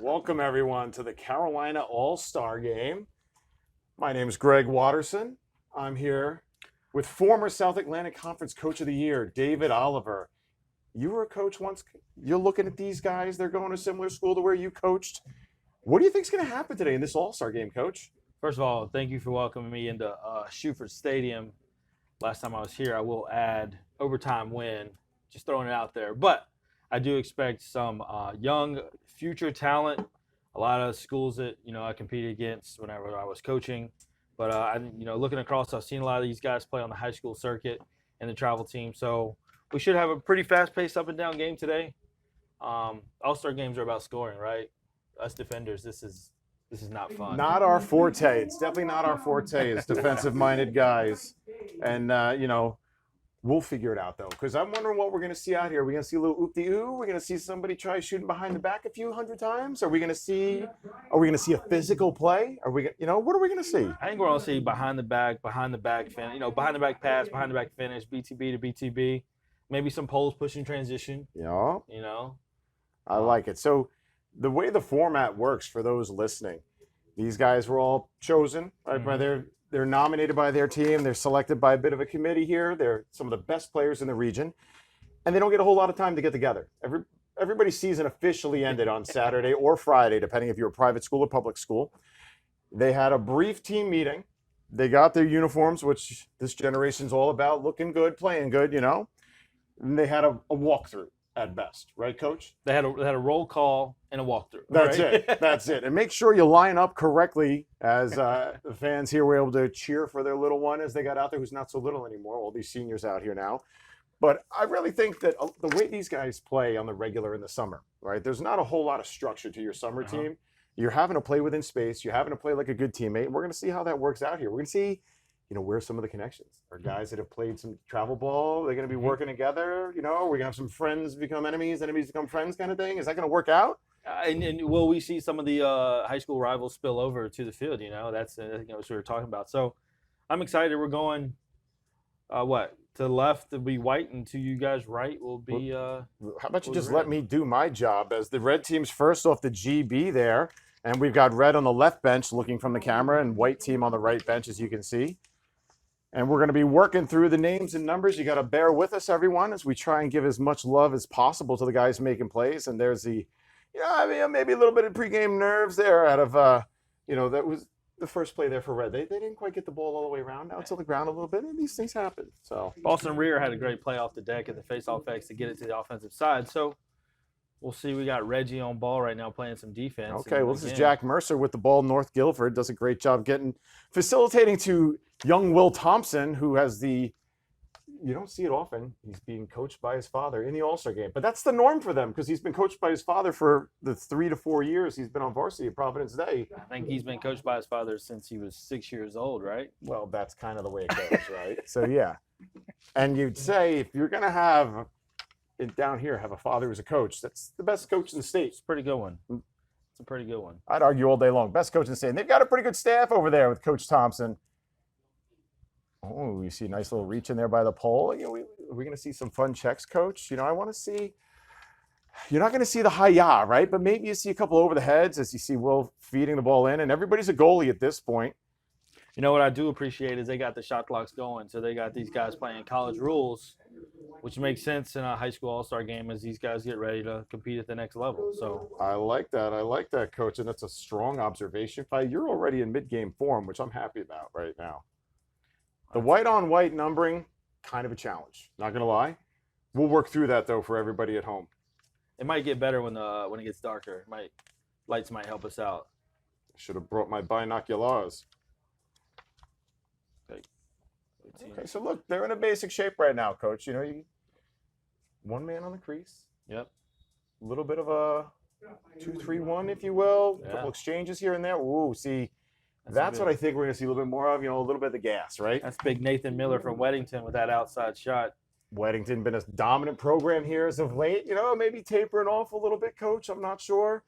Welcome, everyone, to the Carolina All-Star Game. My name is Greg Watterson. I'm here with former South Atlantic Conference Coach of the Year, David Oliver. You were a coach once. You're looking at these guys. They're going to a similar school to where you coached. What do you think is going to happen today in this All-Star Game, Coach? First of all, thank you for welcoming me into Shuford Stadium. Last time I was here, I will add overtime win. Just throwing it out there. But I do expect some young future talent. A lot of schools that I competed against whenever I was coaching. But looking across, I've seen a lot of these guys play on the high school circuit and the travel team. So we should have a pretty fast-paced up and down game today. All-Star games are about scoring, right? Us defenders, this is not fun. Not our forte. It's definitely not our forte as defensive-minded guys. And, we'll figure it out, though, because I'm wondering what we're going to see out here. Are we going to see a little oop-de-oo? We're going to see somebody try shooting behind the back a few hundred times? Are we going to see a physical play? What are we going to see? I think we're going to see behind the back finish, behind the back pass, behind the back finish, BTB to BTB, maybe some poles pushing transition. Yeah. I like it. So the way the format works for those listening, these guys were all chosen right, by they're nominated by their team. They're selected by a bit of a committee here. They're some of the best players in the region, and they don't get a whole lot of time to get together. Everybody's season officially ended on Saturday or Friday, depending if you're a private school or public school. They had a brief team meeting. They got their uniforms, which this generation's all about, looking good, playing good, And they had a walkthrough at best, right, Coach? They had a roll call and a walkthrough. That's right? it. That's it. And make sure you line up correctly as the fans here were able to cheer for their little one as they got out there, who's not so little anymore, all these seniors out here now. But I really think that the way these guys play on the regular in the summer, right, there's not a whole lot of structure to your summer team. You're having to play within space. You're having to play like a good teammate. And we're going to see how that works out here. We're going to see where some of the connections are. Guys that have played some travel ball, they're going to be working together. We're going to have some friends become enemies become friends kind of thing. Is that going to work out? And will we see some of the high school rivals spill over to the field? That's what we're talking about. So I'm excited. We're going, to the left will be White, and to you guys right will be. How about you just let me do my job as the red team's first off the GB there, and we've got red on the left bench looking from the camera, and white team on the right bench, as you can see. And we're going to be working through the names and numbers. You got to bear with us, everyone, as we try and give as much love as possible to the guys making plays. And there's the, maybe a little bit of pregame nerves there out of, that was the first play there for Red. They didn't quite get the ball all the way around. Now it's on the ground a little bit, and these things happen. So Boston Rear had a great play off the deck at the faceoff X to get it to the offensive side. So we'll see. We got Reggie on ball right now playing some defense. Okay, well, this is Jack Mercer with the ball. North Guilford does a great job facilitating to young Will Thompson, who has you don't see it often. He's being coached by his father in the All-Star game. But that's the norm for them because he's been coached by his father for the 3 to 4 years he's been on varsity at Providence Day. I think he's been coached by his father since he was 6 years old, right? Well, that's kind of the way it goes, right? So, yeah. And you'd say if you're going to have it down here, have a father who's a coach, that's the best coach in the state. It's a pretty good one. It's a pretty good one. I'd argue all day long. Best coach in the state. And they've got a pretty good staff over there with Coach Thompson. Oh, you see a nice little reach in there by the pole. Are we going to see some fun checks, Coach? I want to see – you're not going to see the hi-ya, right? But maybe you see a couple over the heads as you see Will feeding the ball in. And everybody's a goalie at this point. What I do appreciate is they got the shot clocks going. So they got these guys playing college rules, which makes sense in a high school all-star game as these guys get ready to compete at the next level. So I like that, Coach. And that's a strong observation. You're already in mid-game form, which I'm happy about right now. The white-on-white numbering, kind of a challenge. Not going to lie. We'll work through that, though, for everybody at home. It might get better when it gets darker. Lights might help us out. Should have brought my binoculars. Okay, so look, they're in a basic shape right now, Coach. One man on the crease. Yep. A little bit of a 2-3-1, if you will. A couple exchanges here and there. Ooh, see, that's what I think we're going to see a little bit more of. A little bit of the gas, right? That's big Nathan Miller from Weddington with that outside shot. Weddington been a dominant program here as of late. Maybe tapering off a little bit, Coach. I'm not sure.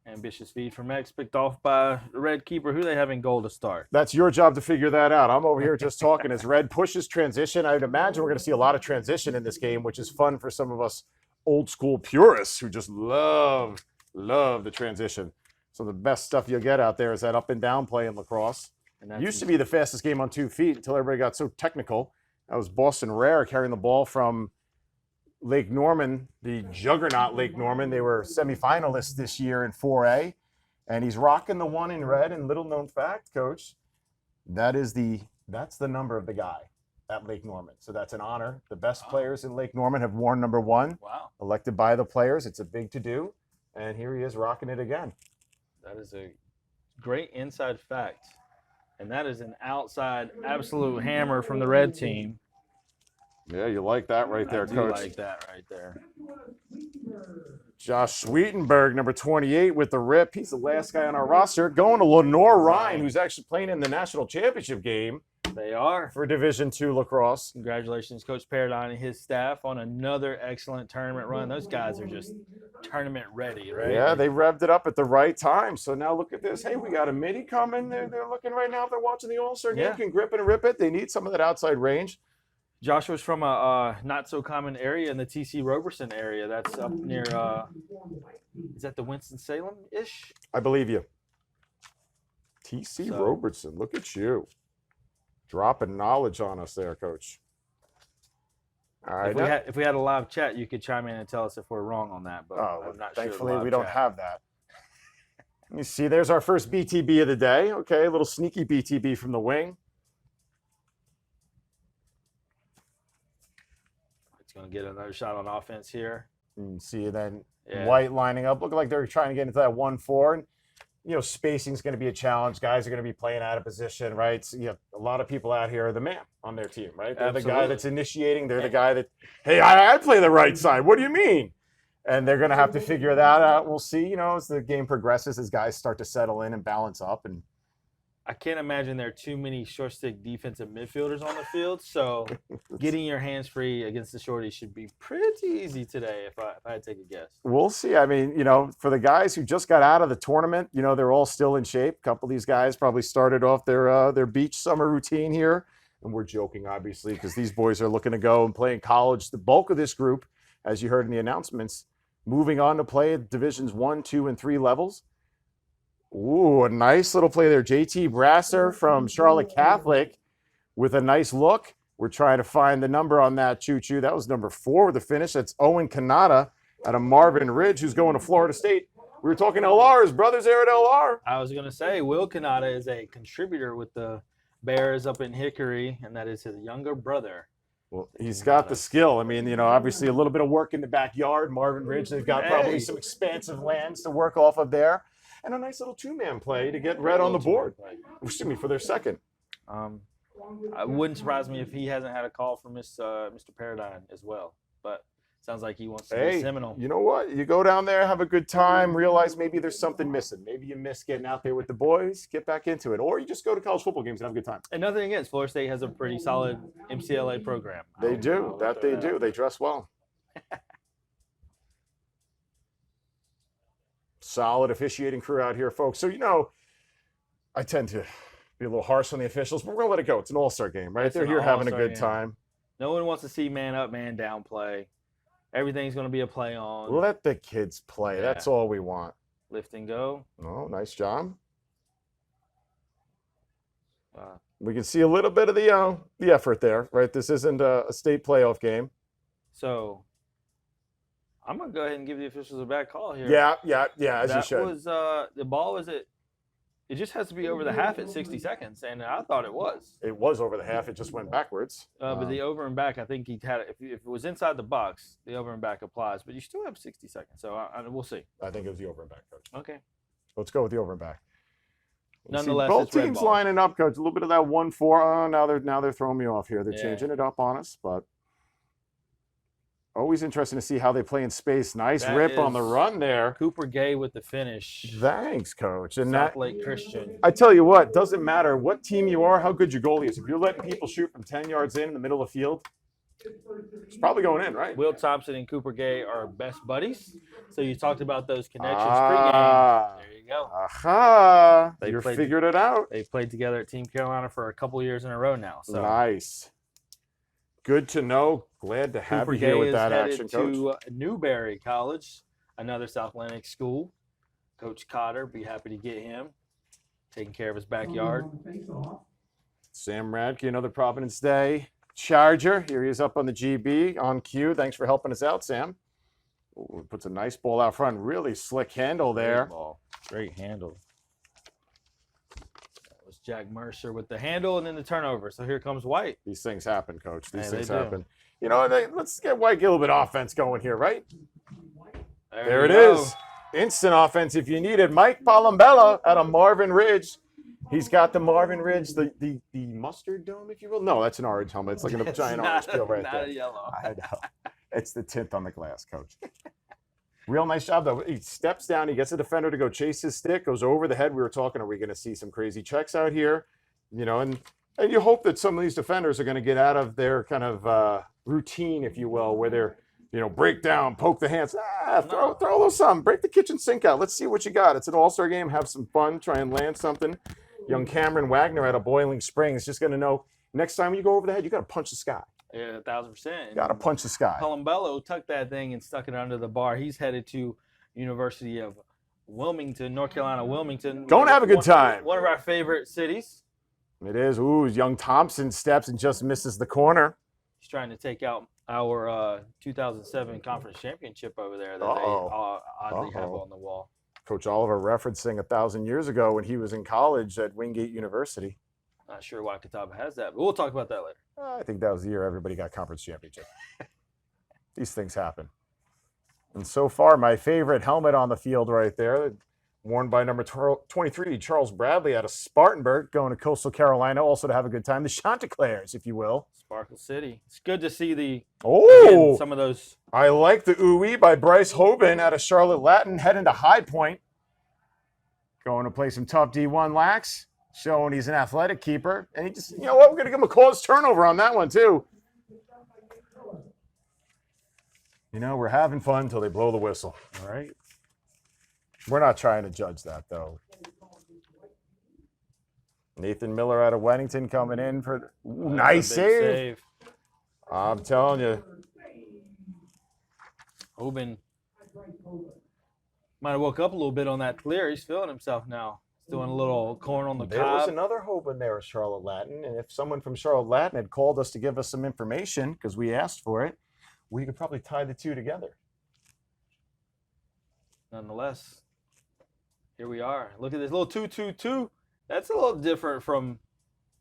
Ambitious feed from X, picked off by the Red keeper. Who they have in goal to start? That's your job to figure that out. I'm over here just talking as Red pushes transition. I'd imagine we're going to see a lot of transition in this game, which is fun for some of us old school purists who just love Love the transition. So the best stuff you'll get out there is that up and down play in lacrosse. And that's Used to be the fastest game on 2 feet until everybody got so technical. That was Boston Rare carrying the ball from Lake Norman, the juggernaut Lake Norman. They were semifinalists this year in 4A. And he's rocking the 1 in red. And little known fact, Coach, that's the number of the guy at Lake Norman. So that's an honor. The best players in Lake Norman have worn number 1. Wow. Elected by the players. It's a big to-do. And here he is rocking it again. That is a great inside fact. And that is an outside absolute hammer from the red team. Yeah, you like that right there, I do Coach. like that right there. Josh Sweetenberg, number 28 with the rip. He's the last guy on our roster. Going to Lenore Ryan, who's actually playing in the national championship game They are. for Division II lacrosse. Congratulations, Coach Paradine and his staff on another excellent tournament run. Those guys are just tournament ready, right? Yeah, they revved it up at the right time. So now look at this. Hey, we got a midi coming. They're looking right now if they're watching the All-Star game. Yeah. Can grip it and rip it. They need some of that outside range. Joshua's from a not so common area in the TC Roberson area. That's up near, is that the Winston-Salem-ish? I believe you. TC So- Robertson, look at you. Dropping knowledge on us there, Coach. All right. If we had a live chat, you could chime in and tell us if we're wrong on that. But I'm not thankfully sure. we don't have that. Let me see. There's our first BTB of the day. Okay, a little sneaky BTB from the wing. It's going to get another shot on offense here. And see then Yeah. White lining up. Looking like they're trying to get into that 1-4. And, spacing is going to be a challenge. Guys are going to be playing out of position, right? So, a lot of people out here are the man on their team, right? They're the guy Absolutely. that's initiating. They're the guy that, hey, I play the right side. What do you mean? And they're going to have to figure that out. We'll see, as the game progresses, as guys start to settle in and balance up. And I can't imagine there are too many short stick defensive midfielders on the field. So getting your hands free against the shorties should be pretty easy today if I had to take a guess. we'll see. I mean, for the guys who just got out of the tournament, they're all still in shape. A couple of these guys probably started off their beach summer routine here. And we're joking, obviously, because these boys are looking to go and play in college. The bulk of this group, as you heard in the announcements, moving on to play at divisions 1, 2, and 3 levels. Ooh, a nice little play there. JT Brasser from Charlotte Catholic with a nice look. We're trying to find the number on that choo-choo. That was number 4 with the finish. That's Owen Kanata out of Marvin Ridge, who's going to Florida State. We were talking LR. His brother's there at LR. I was going to say Will Kanata is a contributor with the Bears up in Hickory, and that is his younger brother. Well, he's got the skill. I mean, obviously a little bit of work in the backyard. Marvin Ridge, they've got probably Hey. some expansive lands to work off of there. And a nice little 2-man play to get red on the board. Excuse me, for their second. It wouldn't surprise me if he hasn't had a call from Mr. Paradine as well. But sounds like he wants to be Hey, Seminole. you know what? You go down there, have a good time, realize maybe there's something missing. Maybe you miss getting out there with the boys, get back into it. Or you just go to college football games and have a good time. And nothing against Florida State has a pretty solid MCLA program. They do. That they do. They dress well. Solid officiating crew out here, folks. So, I tend to be a little harsh on the officials, but we're going to let it go. It's an all-star game, right? It's They're an here having a all-star good game. time. No one wants to see man up, man down play. Everything's going to be a play on. Let the kids play. Yeah. That's all we want. Lift and go. Oh, nice job. Uh, We can see a little bit of the effort there, right? This isn't a state playoff game. So I'm going to go ahead and give the officials a bad call here. Yeah, as you That should. was the ball was it just has to be over the half at 60 seconds, and I thought it was. It was over the half. It just went backwards. But the over and back, I think he had if it was inside the box, the over and back applies. But you still have 60 seconds, so we'll see. I think it was the over and back, Coach. Okay. Let's go with the over and back. You see Nonetheless, both it's red teams ball. lining up, Coach. A little bit of that 1-4. Oh, now they're throwing me off here. They're Yeah. changing it up on us, but always interesting to see how they play in space. Nice That rip on the is- run there. Cooper Gay with the finish. Thanks, Coach. And South that, Lake Christian. I tell you what, doesn't matter what team you are, how good your goalie is. If you're letting people shoot from 10 yards in the middle of the field, it's probably going in, right? Will Thompson and Cooper Gay are best buddies. So you talked about those connections Ah. pregame. There you go. Aha! They You played- figured it out. They've played together at Team Carolina for a couple years in a row now. So Nice. Good to know. Glad to have Cooper you here Gay with is that headed action, Coach. to Newberry College, another South Atlantic school. Coach Cotter, be happy to get him taking care of his backyard. Sam Radke, another Providence Day Charger. Here he is up on the GB on cue. Thanks for helping us out, Sam. Ooh, puts a nice ball out front. Really slick handle there. Great handle. That was Jack Mercer with the handle and then the turnover. So here comes White. These things happen, Coach. These Hey, things they do. happen. You know, let's get White get a little bit of offense going here, right? There you it go. is. Instant offense if you need it. Mike Palambella out of Marvin Ridge. He's got the Marvin Ridge, the mustard dome, if you will. No, that's an orange helmet. It's like a It's giant not- orange peel right not there. a yellow. I know. It's the tint on the glass, Coach. Real nice job, though. He steps down. He gets the defender to go chase his stick, goes over the head. We were talking, are we going to see some crazy checks out here? You know, and you hope that some of these defenders are going to get out of their kind of routine, if you will, where they're, you know, break down, poke the hands. Throw a little something. Break the kitchen sink out. Let's see what you got. It's an all-star game. Have some fun. Try and land something. Young Cameron Wagner out of Boiling Springs just going to know next time you go over the head, you got to punch the sky. Yeah, 1,000%. You got to punch the sky. Palambello tucked that thing and stuck it under the bar. He's headed to University of Wilmington, North Carolina, Wilmington. Go and have a good time. One of our favorite cities. It is. Ooh, young Thompson steps and just misses the corner. He's trying to take out our 2007 conference championship over there that they oddly have on the wall. Coach Oliver referencing 1,000 years ago when he was in college at Wingate University. Not sure why Catawba has that, but we'll talk about that later. I think that was the year everybody got conference championship. These things happen. And so far, my favorite helmet on the field right there, worn by number 23, Charles Bradley out of Spartanburg, going to Coastal Carolina, also to have a good time. The Chanticleers, if you will. Sparkle City. It's good to see Oh, some of those. I like the ooey by Bryce Hoban out of Charlotte Latin, heading to High Point. Going to play some tough D1 lax, showing he's an athletic keeper. And he just, you know what, we're going to give him a cause turnover on that one, too. You know, we're having fun until they blow the whistle, all right? We're not trying to judge that, though. Nathan Miller out of Weddington coming in for nice That's a big save. I'm telling you. Hoban might have woke up a little bit on that clear. He's feeling himself now. He's doing a little corn on the There was cob. another hope in there, Charlotte Latin. And if someone from Charlotte Latin had called us to give us some information, because we asked for it, we could probably tie the two together. Nonetheless, here we are. Look at this little 2-2-2. That's a little different from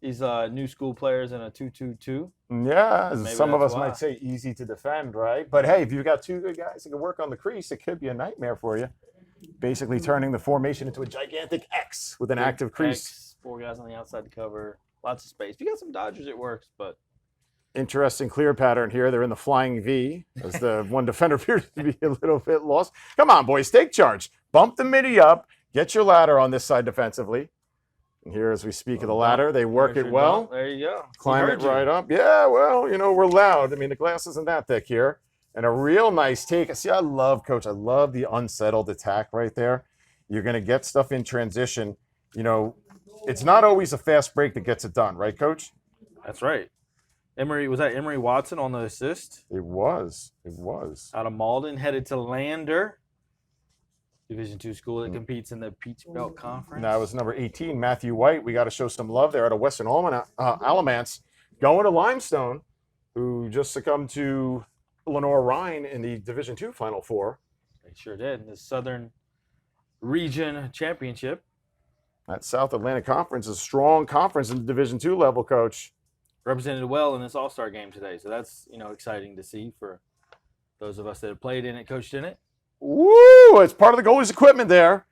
these new school players in a 2-2-2. Yeah, Maybe some of that's us why. might say easy to defend, right? But hey, if you've got two good guys that can work on the crease, it could be a nightmare for you. Basically turning the formation into a gigantic X with an active crease. X, 4 guys on the outside to cover. Lots of space. If you got some Dodgers, it works, but Interesting clear pattern here. They're in the flying V as the one defender appears to be a little bit lost. Come on, boys, take charge. Bump the midi up. Get your ladder on this side defensively. And here, as we speak of the ladder, they work there's it your well. dump. There you go. Climb it right up. Yeah, well, you know, we're loud. I mean, the glass isn't that thick here. And a real nice take. See, I love, Coach, I love the unsettled attack right there. You're going to get stuff in transition. You know, it's not always a fast break that gets it done, right, Coach? That's right. Was that Emery Watson on the assist? It was. It was. Out of Malden, headed to Lander, Division II school that competes in the Peach Belt Conference. That was number 18, Matthew White. We got to show some love there out of Western Alamance. Going to Limestone, who just succumbed to Lenore Rhine in the Division II Final Four. They sure did. In the Southern Region Championship. That South Atlantic Conference is a strong conference in the Division II level, Coach. Represented well in this All-Star game today. So that's, exciting to see for those of us that have played in it, coached in it. Woo! It's part of the goalie's equipment there.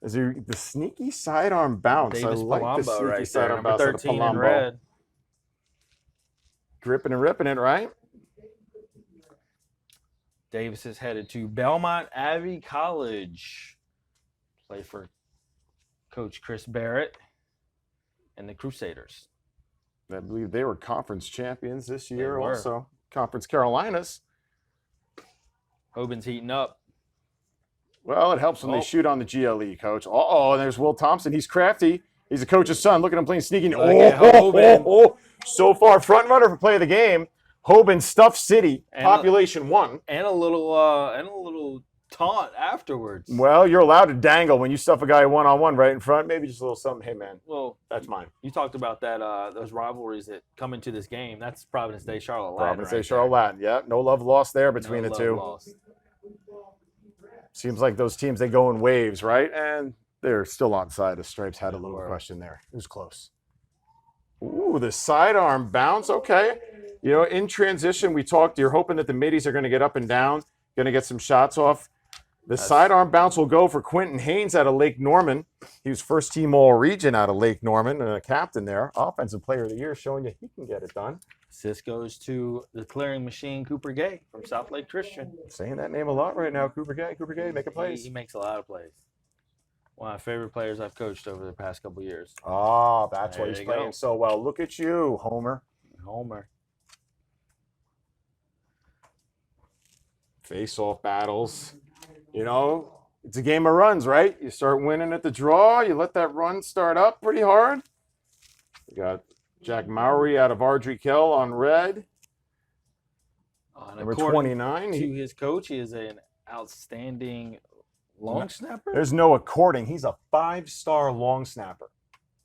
The sneaky sidearm bounce. Davis I like the Palumbo sneaky right there, sidearm number bounce of the 13 in Palumbo. red. Gripping and ripping it, right? Davis is headed to Belmont Abbey College. Play for Coach Chris Barrett and the Crusaders. I believe they were conference champions this year They were. also. Conference Carolinas. Hoban's heating up. Well, it helps when Oh. they shoot on the GLE, Coach. And there's Will Thompson. He's crafty. He's a coach's son. Look at him playing sneaky. Look at Hoban. So far, front runner for play of the game. Hoban, Stuff City, And- population 1. And a little taunt afterwards. Well, you're allowed to dangle when you stuff a guy one-on-one right in front. Maybe just a little something. Hey, man, Well, that's mine. you talked about that those rivalries that come into this game. That's Providence Day, Charlotte Latin. Providence Day, right Charlotte Latin. Yeah, no love lost there there. between No the love two. lost. Seems like those teams, they go in waves, right? And they're still onside. The Stripes had a little question there. It was close. Ooh, the sidearm bounce. Okay. You know, in transition, we talked, you're hoping that the middies are going to get up and down, going to get some shots off. The sidearm bounce will go for Quentin Haynes out of Lake Norman. He was first team All-Region out of Lake Norman and a captain there. Offensive Player of the Year, showing you he can get it done. Assist goes to the clearing machine, Cooper Gay from South Lake Christian. Saying that name a lot right now, Cooper Gay, making plays. He makes a lot of plays. One of my favorite players I've coached over the past couple of years. Oh, that's why There he's you playing go. so well. Look at you, Homer. Homer. Face-off battles. You know, it's a game of runs, right? You start winning at the draw. You let that run start up pretty hard. We got Jack Mowry out of Ardrey Kell on red. And Number according 29. to his coach, he is an outstanding long snapper. There's no according. He's a 5-star long snapper.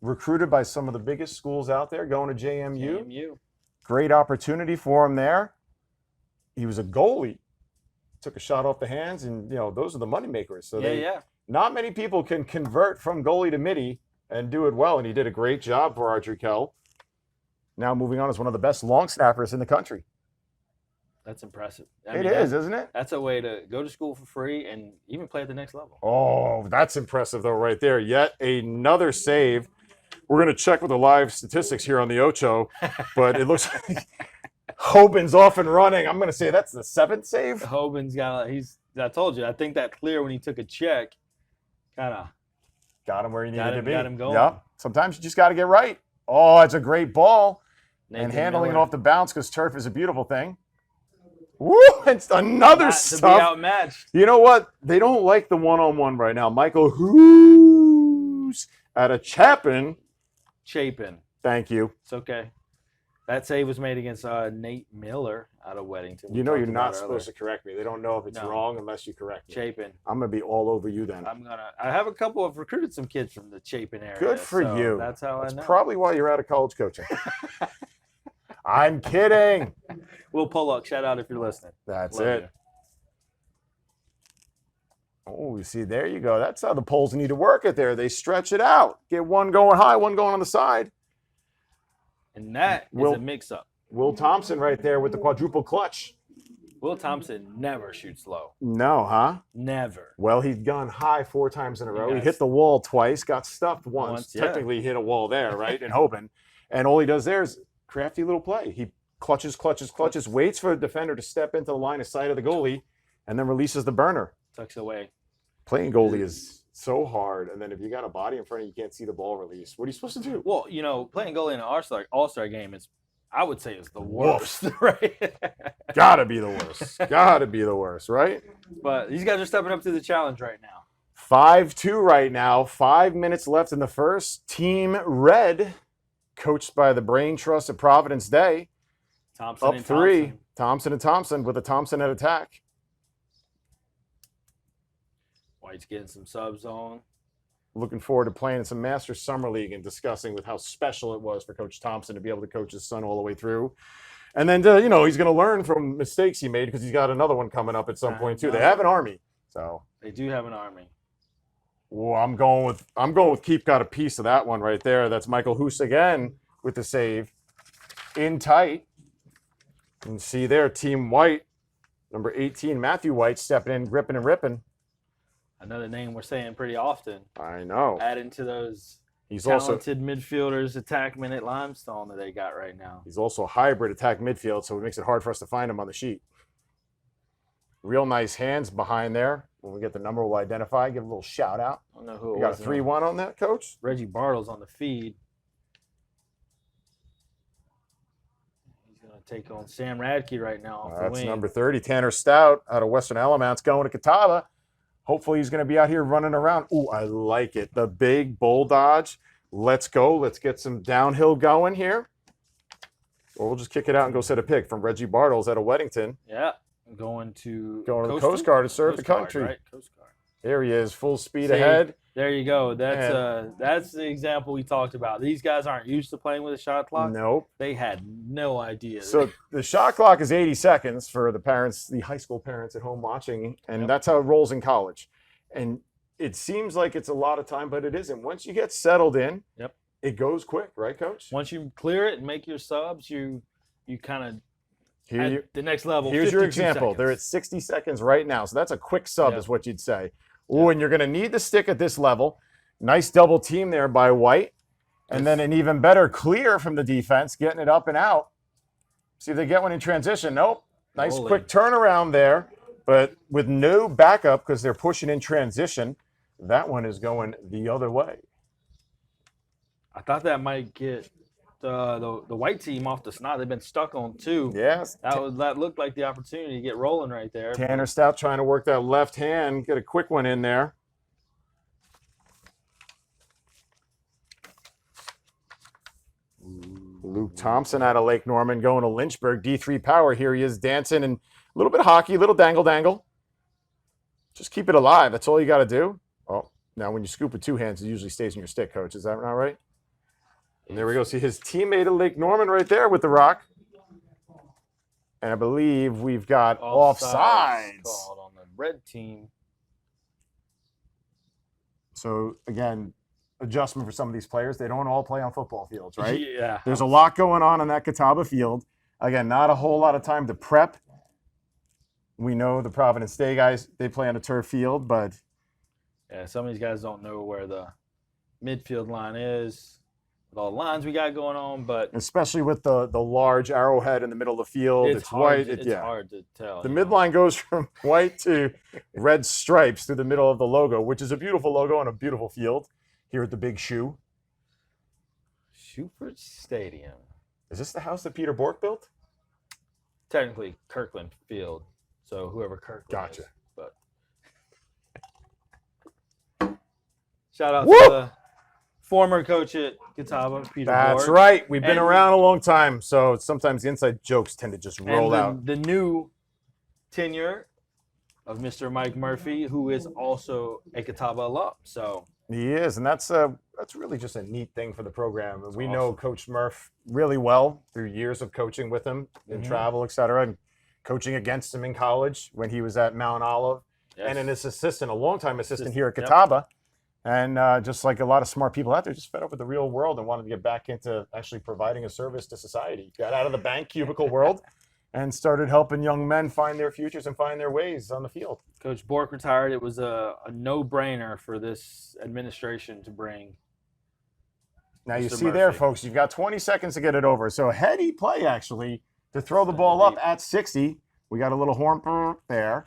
Recruited by some of the biggest schools out there, going to JMU. JMU. Great opportunity for him there. He was a goalie. Took a shot off the hands, and, you know, those are the money makers. So Yeah. not many people can convert from goalie to midi and do it well, and he did a great job for Ardrey Kell. Now moving on as one of the best long snappers in the country. That's impressive. It is, isn't it? That's a way to go to school for free and even play at the next level. Oh, that's impressive, though, right there. Yet another save. We're going to check with the live statistics here on the Ocho, but it looks like Hoban's off and running. I'm going to say that's the 7th save. Hoban's I told you, I think that clear when he took a check kind of Got him where he needed to be. got him going. Yep. Sometimes you just got to get right. Oh, it's a great ball. Nathan And handling Miller. it off the bounce, because turf is a beautiful thing. Woo! It's another Not to be stuff. outmatched. You know what? They don't like the one-on-one right now. Michael Hoos out of Chapin. Chapin. Thank you. It's okay. That save was made against Nate Miller out of Weddington. You know you're not supposed to correct me. They don't know if it's No. wrong unless you correct me. Chapin. I'm going to be all over you then. I have a couple of recruited some kids from the Chapin area. Good for so you. That's how That's I know. probably why you're out of college coaching. I'm kidding. Will Pollock, shout out if you're listening. That's Love it. Oh, you see, there you go. That's how the poles need to work it there. They stretch it out. Get one going high, one going on the side. And that Will- is a mix-up. Will Thompson right there with the quadruple clutch. Will Thompson never shoots low. No, huh? Never. Well, he'd gone high 4 times in a row. He Yes. hit the wall twice, got stuffed once. Once, yeah. Technically, he hit a wall there, right? And hoping. And all he does there is crafty little play. He clutches, waits for the defender to step into the line of sight of the goalie, and then releases the burner. Tucks away. Playing goalie is so hard. And then if you got a body in front of you, you can't see the ball release. What are you supposed to do? Well, you know, playing goalie in an All-Star game is, I would say, is the worst, right? Gotta be the worst. Gotta be the worst, right? But these guys are stepping up to the challenge right now. 5-2 right now. 5 minutes left in the first. Team Red, coached by the Brain Trust at Providence Day. Thompson Up and 3. Thompson. Thompson and Thompson with a Thompson at attack. White's getting some subs on. Looking forward to playing in some Masters Summer League and discussing with how special it was for Coach Thompson to be able to coach his son all the way through. And then, you know, he's going to learn from mistakes he made because he's got another one coming up at some point too. They have an army, so. They do have an army. Well, I'm going with Keep got a piece of that one right there. That's Michael Hoos again with the save. In tight. And see there, Team White, number 18, Matthew White, stepping in, gripping and ripping. Another name we're saying pretty often. I know. Adding to those He's also talented midfielders, attackmen at Limestone that they got right now. he's also a hybrid attack midfield, so it makes it hard for us to find him on the sheet. Real nice hands behind there. When we get the number, we'll identify. Give a little shout out. I don't know who it You got a was. 3-1 on that, Coach? Reggie Bartles on the feed. He's going to take on Sam Radke right now off the That's wing. number 30, Tanner Stout out of Western Alamance going to Catawba. Hopefully he's going to be out here running around. Ooh, I like it. The big bull dodge. Let's go. Let's get some downhill going here. Or we'll just kick it out and go set a pick from Reggie Bartles out of Weddington. Yeah. Going to the Coastal? Coast Guard to serve the Coast Guard, country. right? Coast Guard. There he is, full speed See, ahead. There you go. That's the example we talked about. These guys aren't used to playing with a shot clock. Nope. They had no idea. So the shot clock is 80 seconds for the parents, the high school parents at home watching, and that's how it rolls in college. And it seems like it's a lot of time, but it isn't. Once you get settled in, it goes quick, right, Coach? Once you clear it and make your subs, you kind of Here the next level. Here's your 52 example. seconds. They're at 60 seconds right now. So that's a quick sub Yep. is what you'd say. Oh, and you're going to need the stick at this level. Nice double team there by White. And then an even better clear from the defense, getting it up and out. See if they get one in transition. Nope. Nice Holy. quick turnaround there, but with no backup because they're pushing in transition. That one is going the other way. I thought that might get the White team off the snot. They've been stuck on 2. Yes. That looked like the opportunity to get rolling right there. Tanner Stout trying to work that left hand, get a quick one in there. Luke Thompson out of Lake Norman going to Lynchburg. D3 power. Here he is dancing and a little bit of hockey, a little dangle. Just keep it alive. That's all you got to do. Oh, now when you scoop with 2 hands, it usually stays in your stick, Coach. Is that not right? And there we go. See his teammate at Lake Norman right there with the rock. And I believe we've got offsides. Called on the red team. So, again, adjustment for some of these players. They don't all play on football fields, right? Yeah. There's a lot going on that Catawba field. Again, not a whole lot of time to prep. We know the Providence Day guys, they play on a turf field, but Yeah, some of these guys don't know where the midfield line is with all the lines we got going on, but especially with the large arrowhead in the middle of the field, it's hard, white. it's hard to tell. The you know. midline goes from white to red stripes through the middle of the logo, which is a beautiful logo on a beautiful field here at the Big Shoe. Shuford Stadium. Is this the house that Peter Bork built? Technically Kirkland Field. So whoever Kirkland Gotcha. is. But shout out Woo! to the former coach at Catawba, Peter That's Bork. right. We've been And- around a long time, so sometimes the inside jokes tend to just roll and out. the new tenure of Mr. Mike Murphy, who is also a Catawba alum. So He is, and that's really just a neat thing for the program. We know awesome. Coach Murph really well through years of coaching with him in Mhm. travel, et cetera, and coaching against him in college when he was at Mount Olive, and an assistant, a longtime assistant here at Yep. Catawba. And just like a lot of smart people out there, just fed up with the real world and wanted to get back into actually providing a service to society. Got out of the bank cubicle world and started helping young men find their futures and find their ways on the field. Coach Bork retired. It was a no-brainer for this administration to bring. Now you Mr. see there, Murphy. folks, you've got 20 seconds to get it over. So heady play, actually, to throw the ball up at 60. We got a little horn there.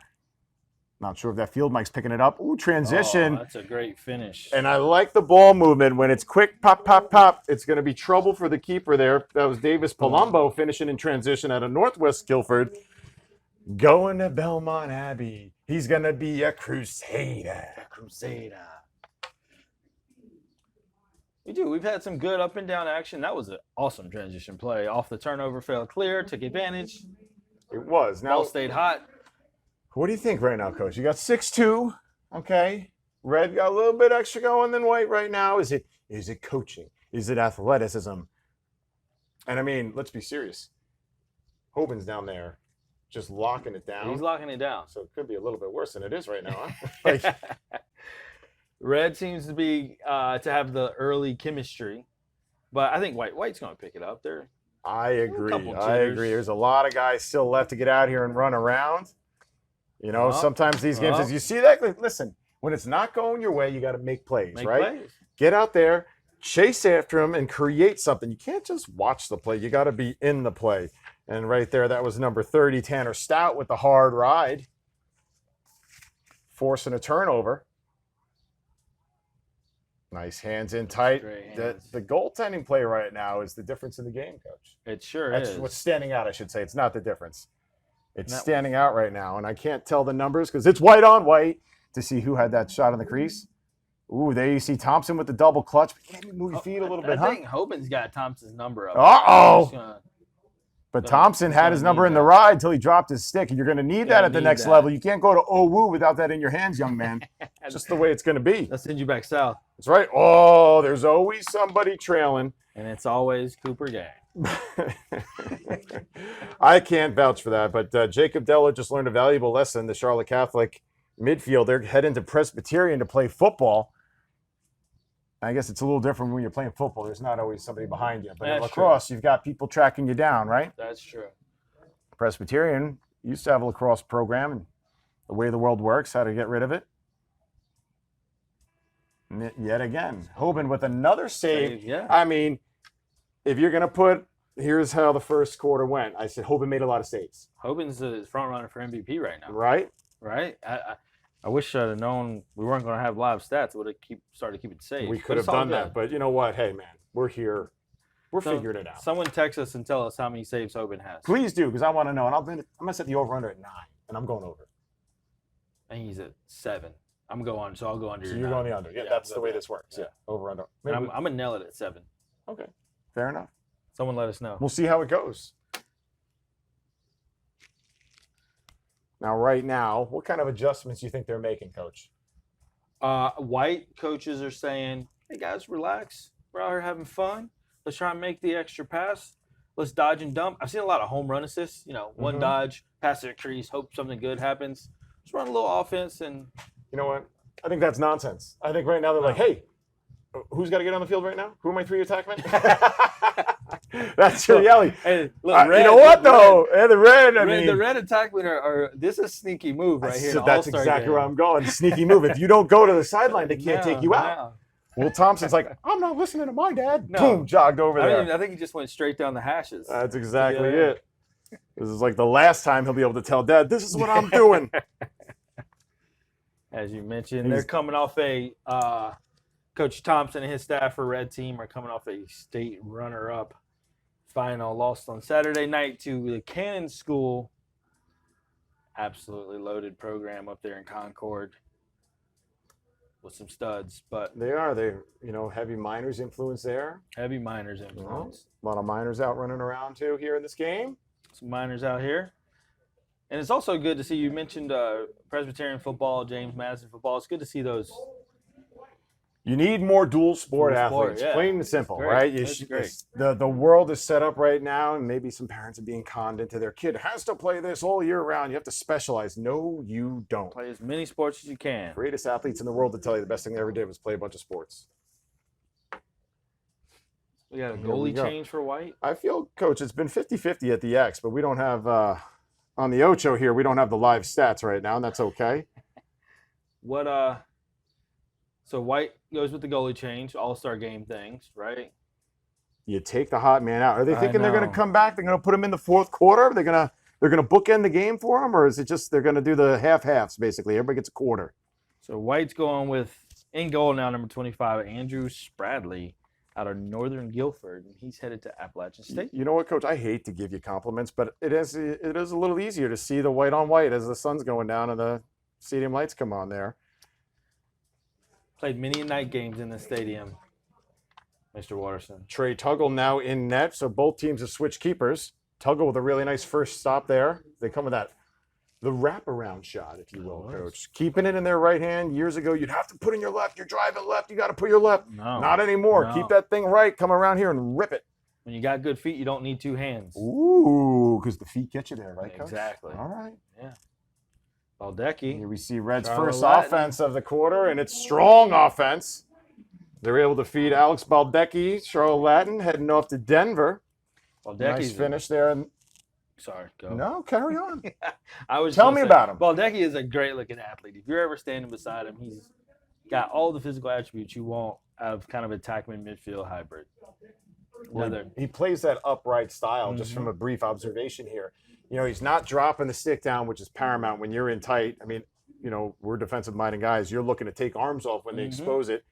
Not sure if that field mic's picking it up. Ooh, transition. Oh, that's a great finish. And I like the ball movement. When it's quick, pop, pop, pop, it's going to be trouble for the keeper there. That was Davis Palumbo finishing in transition out of Northwest Guilford. Going to Belmont Abbey. He's going to be a crusader. Crusader. We've had some good up and down action. That was an awesome transition play. Off the turnover, fell clear, took advantage. It was. Now, Ball stayed hot. what do you think right now, Coach? You got 6'2", okay. Red got a little bit extra going than white right now. Is it coaching? Is it athleticism? And I mean, let's be serious. Hoban's down there just locking it down. He's locking it down. So it could be a little bit worse than it is right now. Huh? Like, Red seems to be to have the early chemistry, but I think White's going to pick it up. I agree. couple I jitters. agree. There's a lot of guys still left to get out here and run around. You know, sometimes these games, as you see that, listen, when it's not going your way, you got to make plays, Make right? plays. Get out there, chase after them, and create something. You can't just watch the play. You got to be in the play. And right there, that was number 30, Tanner Stout with the hard ride, forcing a turnover. Nice hands in tight. Great hands. The goaltending play right now is the difference in the game, Coach. It sure That's is. what's standing out, I should say. It's not the difference. It's No. standing out right now, and I can't tell the numbers because it's white on white to see who had that shot in the crease. Ooh, there you see Thompson with the double clutch. But you got to move your feet a little bit, I huh? think Hoban's got Thompson's number up. Uh-oh. I'm just gonna But Gonna- Thompson he's had gonna his number need in the that. ride until he dropped his stick, and you're going to need that Gonna at the need next that. level. You can't go to OWU without that in your hands, young man. It's just the way it's going to be. Let's send you back south. That's right. Oh, there's always somebody trailing. And it's always Cooper Gang. I can't vouch for that, but Jacob Della just learned a valuable lesson. The Charlotte Catholic midfield, they're heading to Presbyterian to play football. I guess it's a little different when you're playing football. There's not always somebody behind you. But in That's lacrosse, you've got people tracking you down, right? That's true. Presbyterian used to have a lacrosse program, and the way the world works, how to get rid of it. And yet again, Hoban with another save. Yeah. I mean, if you're going to put, here's how the first quarter went. I said Hoban made a lot of saves. Hoban's the front runner for MVP right now. Right? Right? I wish I'd have known we weren't going to have live stats. Would have started to keep it safe. We But could have it's all done good. that. But you know what? Hey, man, we're here. We're So, figuring it out. Someone text us and tell us how many saves Hoban has. Please do, because I want to know. And I'm going to set the over-under at 9, and I'm going over. I think he's at 7. I'm going, so I'll go under So your you're 9. going the under. Yeah, Yeah, that's I'll the go way the this works. yeah. Yeah, over-under. And I'm going to nail it at 7. Okay, fair enough. Someone let us know. We'll see how it goes. Now, right now, what kind of adjustments do you think they're making, Coach? White coaches are saying, hey, guys, relax. We're out here having fun. Let's try and make the extra pass. Let's dodge and dump. I've seen a lot of home run assists. One Mhm. dodge, pass to the crease, hope something good happens. Just run a little offense and You know what? I think that's nonsense. I think right now they're like, hey, who's got to get on the field right now? Who are my 3 attackmen? That's Urieli. Hey, look, You know what, though? And the red, I mean, the red attackmen are this is a sneaky move right here. in the that's All-Star exactly game. where I'm going. Sneaky move. If you don't go to the sideline, they can't take you out. No. Will Thompson's like, I'm not listening to my dad. No. Boom, jogged over I there. think he just went straight down the hashes. That's exactly Yeah. it. This is like the last time he'll be able to tell Dad, this is what I'm doing. As you mentioned, they're coming off Coach Thompson and his staff for Red Team are coming off a state runner-up final, lost on Saturday night to the Cannon School. Absolutely loaded program up there in Concord with some studs, but They heavy miners influence there. heavy miners influence. A lot of miners out running around too here in this game. Some miners out here. And it's also good to see, you mentioned Presbyterian football, James Madison football. It's good to see those. You need more dual sport Dual sport, athletes, yeah. plain and simple, Great. right? That's great. The world is set up right now, and maybe some parents are being conned into their kid has to play this all year round. You have to specialize. No, you don't. Play as many sports as you can. Greatest athletes in the world to tell you the best thing they ever did was play a bunch of sports. We got a Here we goalie go. change for White. I feel, Coach, it's been 50-50 at the X, but we don't have, on the Ocho here, we don't have the live stats right now, and that's okay. So White goes with the goalie change, all-star game things, right? You take the hot man out. Are they I thinking they're going know. to come back? They're going to put him in the fourth quarter? They're going to bookend the game for him, or is it just they're going to do the half-halves, basically? Everybody gets a quarter. So White's going with, in goal now, number 25, Andrew Spradley out of Northern Guilford, and he's headed to Appalachian State. You know what, Coach? I hate to give you compliments, but it is a little easier to see the white on white as the sun's going down and the stadium lights come on there. Played many night games in the stadium, Mr. Watterson. Trey Tuggle now in net, so both teams have switched keepers. Tuggle with a really nice first stop there. They come with the wraparound shot, if you will, Nice. Coach. Keeping it in their right hand. Years ago, you'd have to put in your left. You're driving left. You got to put your left. No. Not anymore. No. Keep that thing right. Come around here and rip it. When you got good feet, you don't need two hands. Ooh, because the feet get you there, right, Coach? Exactly. All right. Baldecki. Here we see Red's Charlotte first Latin. offense of the quarter, and it's strong offense. They're able to feed Alex Baldecki, Charlotte Latin, heading off to Denver. Nice Baldecki's finish there. And Sorry, go. no, carry on. I was Tell gonna me say, about him. Baldecki is a great looking athlete. If you're ever standing beside him, he's got all the physical attributes you want out of kind of attackman midfield hybrid. Another He plays that upright style, just Mhm. from a brief observation here. You know, he's not dropping the stick down, which is paramount when you're in tight. I mean, you know, we're defensive-minded guys. You're looking to take arms off when they Mhm. expose it.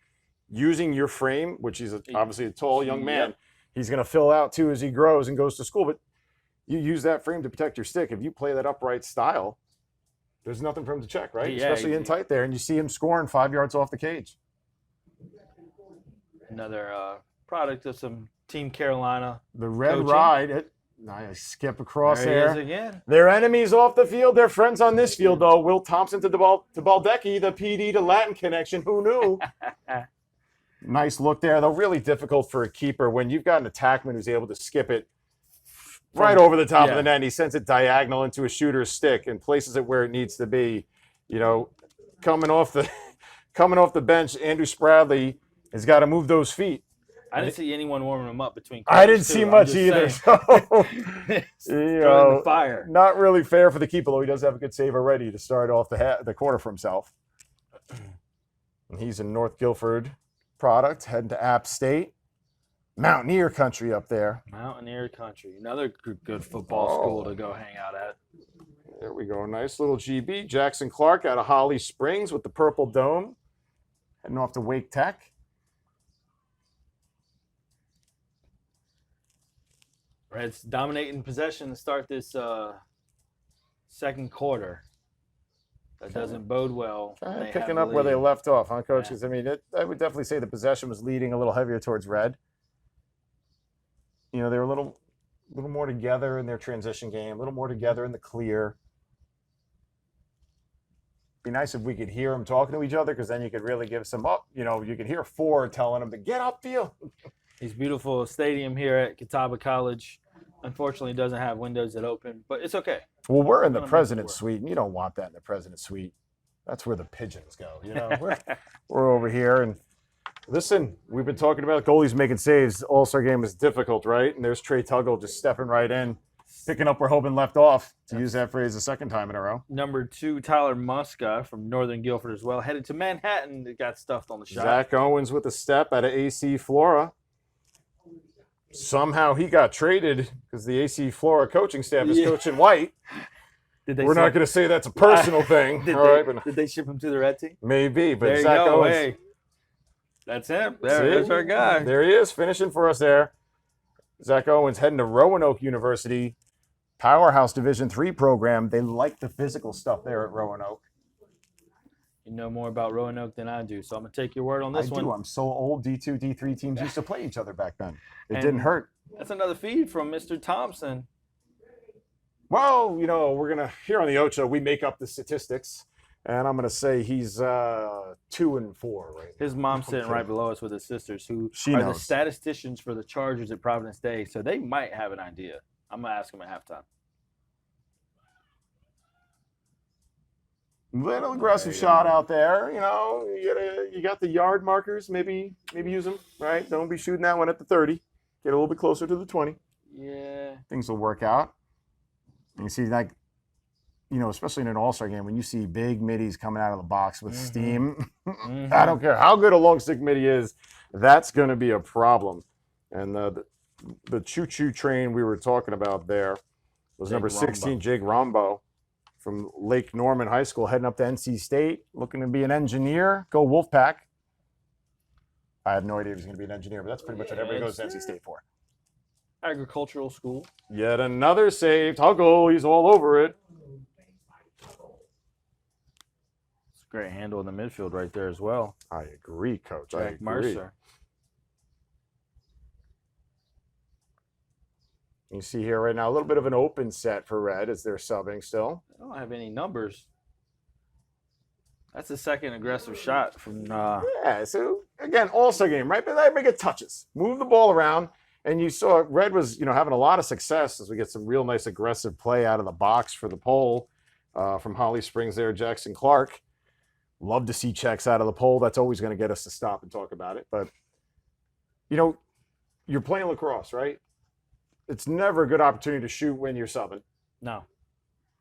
Using your frame, which is obviously a tall young man, Yep. he's going to fill out too as he grows and goes to school. But you use that frame to protect your stick. If you play that upright style, there's nothing for him to check, right? Yeah, Especially in tight there. And you see him scoring 5 yards off the cage. product of some Team Carolina. The red Coaching. ride, Nice skip across There he is there. again. Their enemies off the field. Their friends on this field, though. Will Thompson to Baldecchi, the PD to Latin connection. Who knew? Nice look there, though. Really difficult for a keeper when you've got an attackman who's able to skip it right over the top of the net. And he sends it diagonal into a shooter's stick and places it where it needs to be. You know, coming off the bench, Andrew Spradley has got to move those feet. I didn't see anyone warming him up between. I didn't see much either. So, the fire. Not really fair for the keeper, though he does have a good save already to start off the corner for himself. And he's a North Guilford product, heading to App State. Mountaineer country up there. Mountaineer country. Another good football school to go hang out at. There we go. Nice little GB. Jackson Clark out of Holly Springs with the purple dome. Heading off to Wake Tech. Reds dominating possession to start this second quarter. That doesn't bode well. Picking up where they left off, huh, Coach? Because, I mean, I would definitely say the possession was leading a little heavier towards Red. You know, they were a little more together in their transition game, a little more together in the clear. Be nice if we could hear them talking to each other, because then you could really give some up. You know, you could hear Ford telling them to get upfield. This beautiful stadium here at Catawba College, unfortunately, doesn't have windows that open, but it's okay. Well, we're in the president's suite, and you don't want that in the president's suite. That's where the pigeons go. You know, we're over here, and listen, we've been talking about goalies making saves. All-Star game is difficult, right? And there's Trey Tuggle just stepping right in, picking up where Hoban left off, to use that phrase the second time in a row. Number 2, Tyler Muska from Northern Guilford as well, headed to Manhattan. That got stuffed on the shot. Zach Owens with a step out of AC Flora. Somehow he got traded because the AC Flora coaching staff is coaching White. We're not going to say that's a personal thing. Did they ship him to the Red team? Maybe, but there Zach you go. Owens. Hey, that's him. There's our guy. There he is, finishing for us there. Zach Owens heading to Roanoke University, powerhouse Division III program. They like the physical stuff there at Roanoke. You know more about Roanoke than I do, so I'm going to take your word on this one. I'm so old. D2, D3 teams used to play each other back then. It didn't hurt. That's another feed from Mr. Thompson. Well, you know, we're going to, here on the Ocho, we make up the statistics, and I'm going to say he's 2-4 right now. His mom's sitting right below us with his sisters, who are the statisticians for the Chargers at Providence Day, so they might have an idea. I'm going to ask them at halftime. Little aggressive shot out there, you know. You got the yard markers. Maybe use them, right? Don't be shooting that one at the 30. Get a little bit closer to the 20. Yeah. Things will work out. And you see, like, you know, especially in an all-star game, when you see big middies coming out of the box with steam, I don't care how good a long stick midi is, that's going to be a problem. And the choo-choo train we were talking about there was number 16, Jake Rombo, from Lake Norman High School, heading up to NC State, looking to be an engineer. Go Wolfpack. I had no idea he was going to be an engineer, but that's pretty much what everybody goes to NC State for. Agricultural school. Yet another save. Tuggle, he's all over it. It's a great handle in the midfield right there as well. I agree, Coach. Jack Mercer. You see here right now a little bit of an open set for Red as they're subbing still. I don't have any numbers. That's the second aggressive shot from. Yeah, so again, all-star game, right? But everybody get touches. Move the ball around. And you saw Red was, you know, having a lot of success as we get some real nice aggressive play out of the box for the pole from Holly Springs there, Jackson Clark. Love to see checks out of the pole. That's always going to get us to stop and talk about it. But, you know, you're playing lacrosse, right? It's never a good opportunity to shoot when you're subbing. No.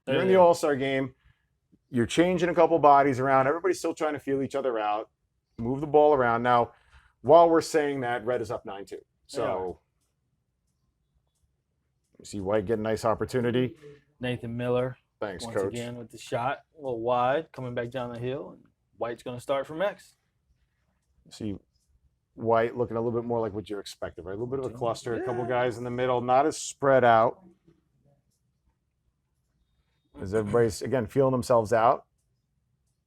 You're in the all-star game. You're changing a couple bodies around. Everybody's still trying to feel each other out. Move the ball around. Now, while we're saying that, Red is up 9-2. So, you see White get a nice opportunity. Nathan Miller. Thanks, once Coach. Again with the shot. A little wide, coming back down the hill. And White's going to start from X. See White looking a little bit more like what you expected, right? A little bit of a cluster, a couple guys in the middle, not as spread out. As everybody's, again, feeling themselves out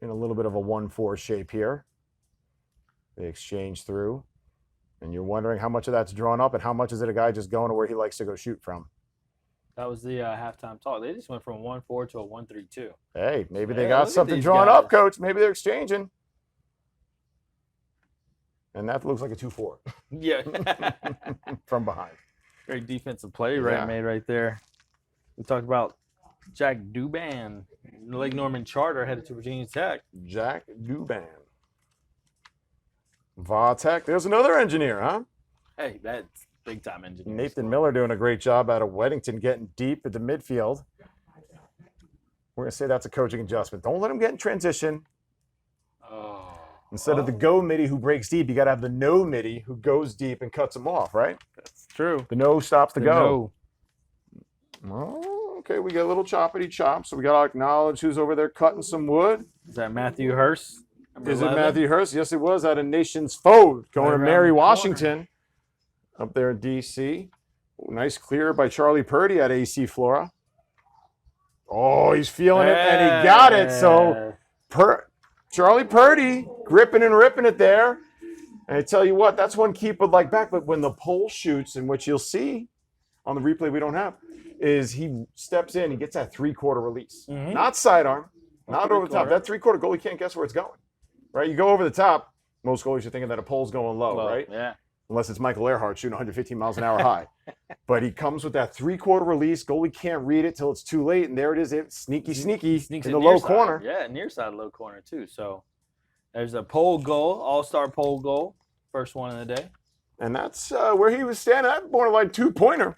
in a little bit of a 1-4 shape here. They exchange through. And you're wondering how much of that's drawn up and how much is it a guy just going to where he likes to go shoot from. That was the halftime talk. They just went from 1-4 to a 1-3-2. Hey, maybe they Yeah, got look at something these drawn up, guys. coach. Maybe they're exchanging. And that looks like a 2-4 Yeah. from behind. Great defensive play Yeah. made right there. We talked about Jack Dubin, Lake Norman Charter headed to Virginia Tech. Jack Dubin. Vautech. There's another engineer, huh? Hey, that's big time engineer. Nathan Miller doing a great job out of Weddington, getting deep at the midfield. We're going to say that's a coaching adjustment. Don't let him get in transition. Oh. Instead of the go midi who breaks deep, you got to have the no midi who goes deep and cuts him off, right? That's true. The no stops the go. No. Oh, okay, we got a little choppity chop, so we got to acknowledge who's over there cutting some wood. Is that Matthew Hurst? Number Is it 11? Matthew Hurst? Yes, it was out of Nation's Foe, going Right to around Mary the corner. Washington up there in D.C. Nice clear by Charlie Purdy at AC Flora. Oh, he's feeling it, and he got it. So Charlie Purdy gripping and ripping it there. And I tell you what, that's one keep would like back. But when the pole shoots, and what you'll see on the replay we don't have, is he steps in, he gets that 3/4 release. Mhm. Not sidearm, not over the top. 3/4. That 3/4 goalie can't guess where it's going. Right? You go over the top, most goalies are thinking that a pole's going low, Well, right? Yeah. Unless it's Michael Earhart shooting 115 miles an hour high. But he comes with that 3/4 release. Goalie can't read it till it's too late. And there it is. It's sneaky Sneaks in it the near low side. corner. Yeah, near side low corner too. So there's a pole goal, all-star pole goal, first one of the day. And that's where he was standing. That borderline 2-pointer.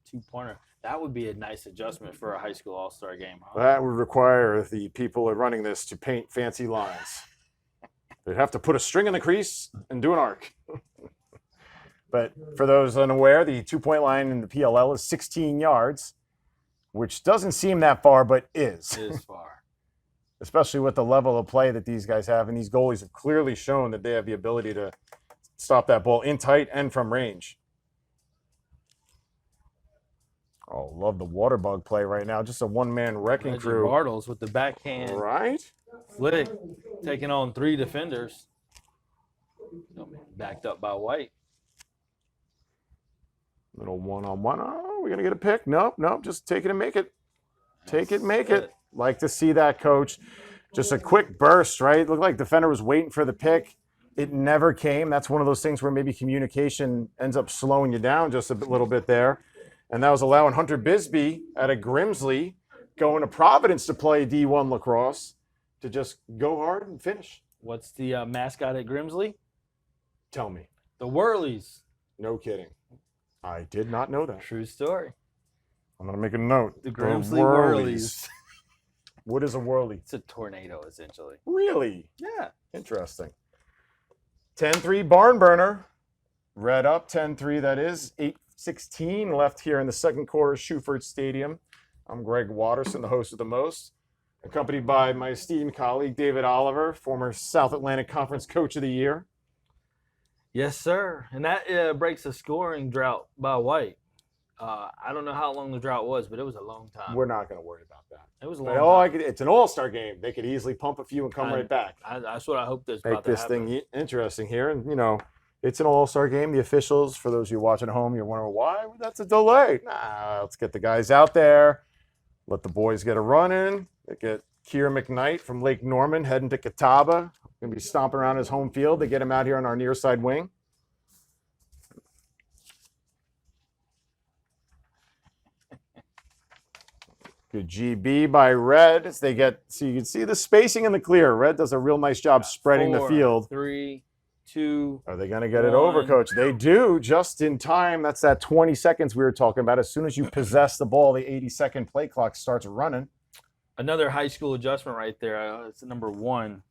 2-pointer. That would be a nice adjustment for a high school all-star game. Huh? That would require the people who are running this to paint fancy lines. They'd have to put a string in the crease and do an arc. But for those unaware, the 2-point line in the PLL is 16 yards, which doesn't seem that far, but is. It is far. Especially with the level of play that these guys have. And these goalies have clearly shown that they have the ability to stop that ball in tight and from range. Oh, love the water bug play right now. Just a one-man wrecking Reggie crew. Bartles with the backhand Right? flick, taking on 3 defenders. Backed up by White. Little one-on-one. Oh, we're going to get a pick. Nope. Just take it and make it. Take it, make it. Like to see that, coach. Just a quick burst, right? Looked like defender was waiting for the pick. It never came. That's one of those things where maybe communication ends up slowing you down just a little bit there. And that was allowing Hunter Bisbee out of Grimsley going to Providence to play D1 lacrosse to just go hard and finish. What's the mascot at Grimsley? Tell me. The Whirlies. No kidding. I did not know that. True story. I'm going to make a note. The Grimsley Whirlies. What is a whirly? It's a tornado, essentially. Really? Yeah. Interesting. 10-3 barn burner. Red up 10-3, that is. 8:16 left here in the second quarter, Shuford Stadium. I'm Greg Watterson, the host of The Most, accompanied by my esteemed colleague, David Oliver, former South Atlantic Conference Coach of the Year. Yes, sir. And that breaks a scoring drought by White. I don't know how long the drought was, but it was a long time. We're not going to worry about that. It was a But long time. it's an all-star game. They could easily pump a few and come right back. That's what I hope there's Make about to this happen. thing interesting here. And, it's an all-star game. The officials, for those of you watching at home, you're wondering why that's a delay. Nah, let's get the guys out there. Let the boys get a run in. They get Keir McKnight from Lake Norman heading to Catawba. Going to be stomping around his home field. They get him out here on our near side wing. Good GB by Red as they get, so you can see the spacing in the clear. Red does a real nice job spreading the 4, field. 3, 2. Are they going to get it over, 1. Coach? They do, just in time. That's that 20 seconds we were talking about. As soon as you possess the ball, the 80-second play clock starts running. Another high school adjustment right there. It's number 1.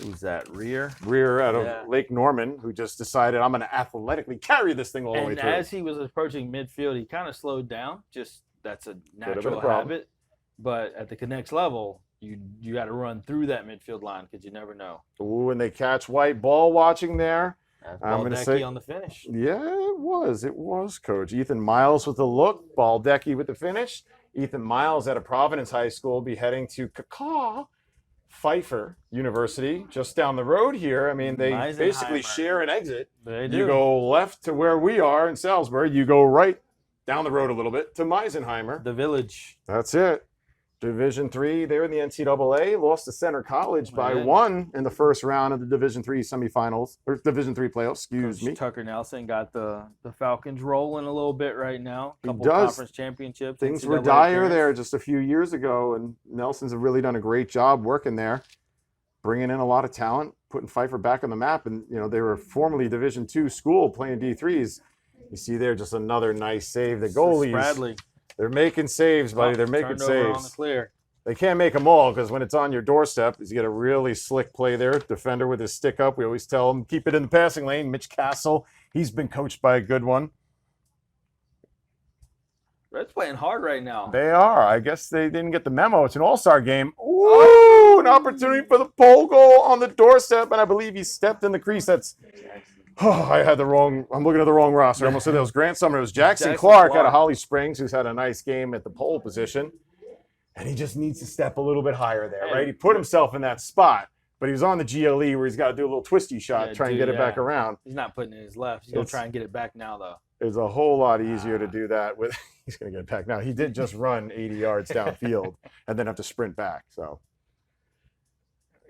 Who's that? Rear out of Yeah. Lake Norman, who just decided, I'm going to athletically carry this thing all the way And through. as he was approaching midfield, he kind of slowed down. Just that's a natural problem. habit. But at the next level, you got to run through that midfield line because you never know. Ooh, and they catch White. Ball watching there. That's I'm gonna Baldecki say- on the finish. Yeah, it was, Coach. Ethan Miles with the look. Baldecki with the finish. Ethan Miles out of Providence High School be heading to Pfeiffer University, just down the road here. I mean, they basically Meisenheimer. share an exit. They do. You go left to where we are in Salisbury. You go right down the road a little bit to Meisenheimer. The Village. That's it. Division III, they're in the NCAA, lost to Center College by Yeah. 1 in the first round of the Division III semifinals, or Division III playoffs, excuse Coach me. Tucker Nelson got the Falcons rolling a little bit right now. He Couple does. conference championships. Things were NCAA dire appearance. there just a few years ago, and Nelson's really done a great job working there, bringing in a lot of talent, putting Pfeiffer back on the map. And, they were formerly Division II school playing D3s. You see there just another nice save. The goalies, Bradley. they're making saves, buddy. They're making Turned over on the saves. clear. They can't make them all because when it's on your doorstep, you get a really slick play there. Defender with his stick up. We always tell him, keep it in the passing lane. Mitch Castle, he's been coached by a good one. Red's playing hard right now. They are. I guess they didn't get the memo. It's an all-star game. Ooh, an opportunity for the pole goal on the doorstep, and I believe he stepped in the crease. That's I had the wrong. I'm looking at the wrong roster. I almost said that was Grant Sumner. It was Jackson Clark out of Holly Springs, who's had a nice game at the pole position, and he just needs to step a little bit higher there, right? He put himself in that spot, but he was on the GLE where he's got to do a little twisty shot, try and get it back around. He's not putting it in his left. He's going to try and get it back now, though. It's a whole lot easier to do that with. He's going to get it back now. He did just run 80 yards downfield and then have to sprint back. So,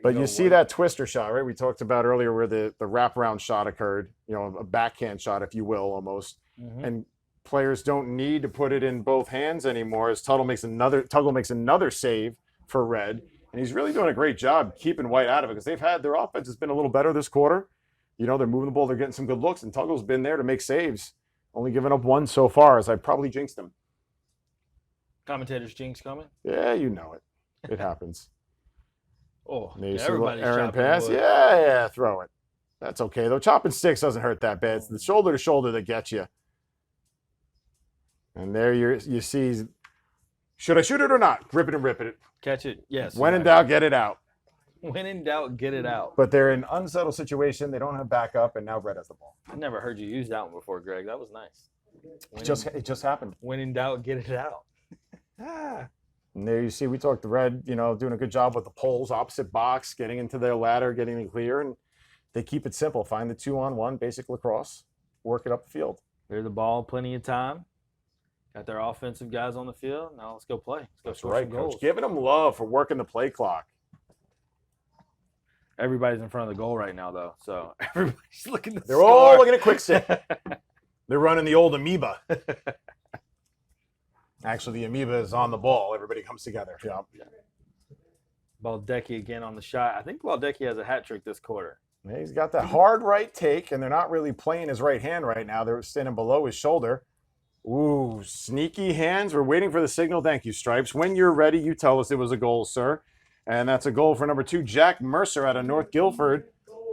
but you see that twister shot, right? We talked about earlier where the wraparound shot occurred. A backhand shot, if you will, almost. Mm-hmm. And players don't need to put it in both hands anymore. As Tuggle makes another save for Red, and he's really doing a great job keeping White out of it because their offense has been a little better this quarter. They're moving the ball, they're getting some good looks, and Tuggle's been there to make saves. Only giving up one so far, as I probably jinxed him. Commentator's jinx coming? Yeah, you know it. It happens. Oh, Maybe everybody's Aaron chopping pass. wood. Yeah, throw it. That's okay, though. Chopping sticks doesn't hurt that bad. It's the shoulder to shoulder that gets you. And there you see, should I shoot it or not? Grip it and rip it. Catch it, yes. When in doubt, get it out. When in doubt, get it out. But they're in an unsettled situation. They don't have backup, and now Red has the ball. I never heard you use that one before, Greg. That was nice. It just happened. When in doubt, get it out. And there you see, we talked to Red, doing a good job with the poles, opposite box, getting into their ladder, getting it clear, and they keep it simple. Find the 2-on-1, basic lacrosse, work it up the field. Clear the ball, plenty of time. Got their offensive guys on the field. Now let's go play. Let's go That's score right, some goals. Coach. Giving them love for working the play clock. Everybody's in front of the goal right now, though. So everybody's looking to They're score. all looking at quick stick. They're running the old amoeba. Actually, the amoeba is on the ball. Everybody comes together. Yeah. Baldecki again on the shot. I think Baldecki has a hat trick this quarter. Yeah, he's got that hard right take, and they're not really playing his right hand right now. They're standing below his shoulder. Ooh, sneaky hands. We're waiting for the signal. Thank you, Stripes. When you're ready, you tell us it was a goal, sir. And that's a goal for number 2, Jack Mercer out of North Guilford.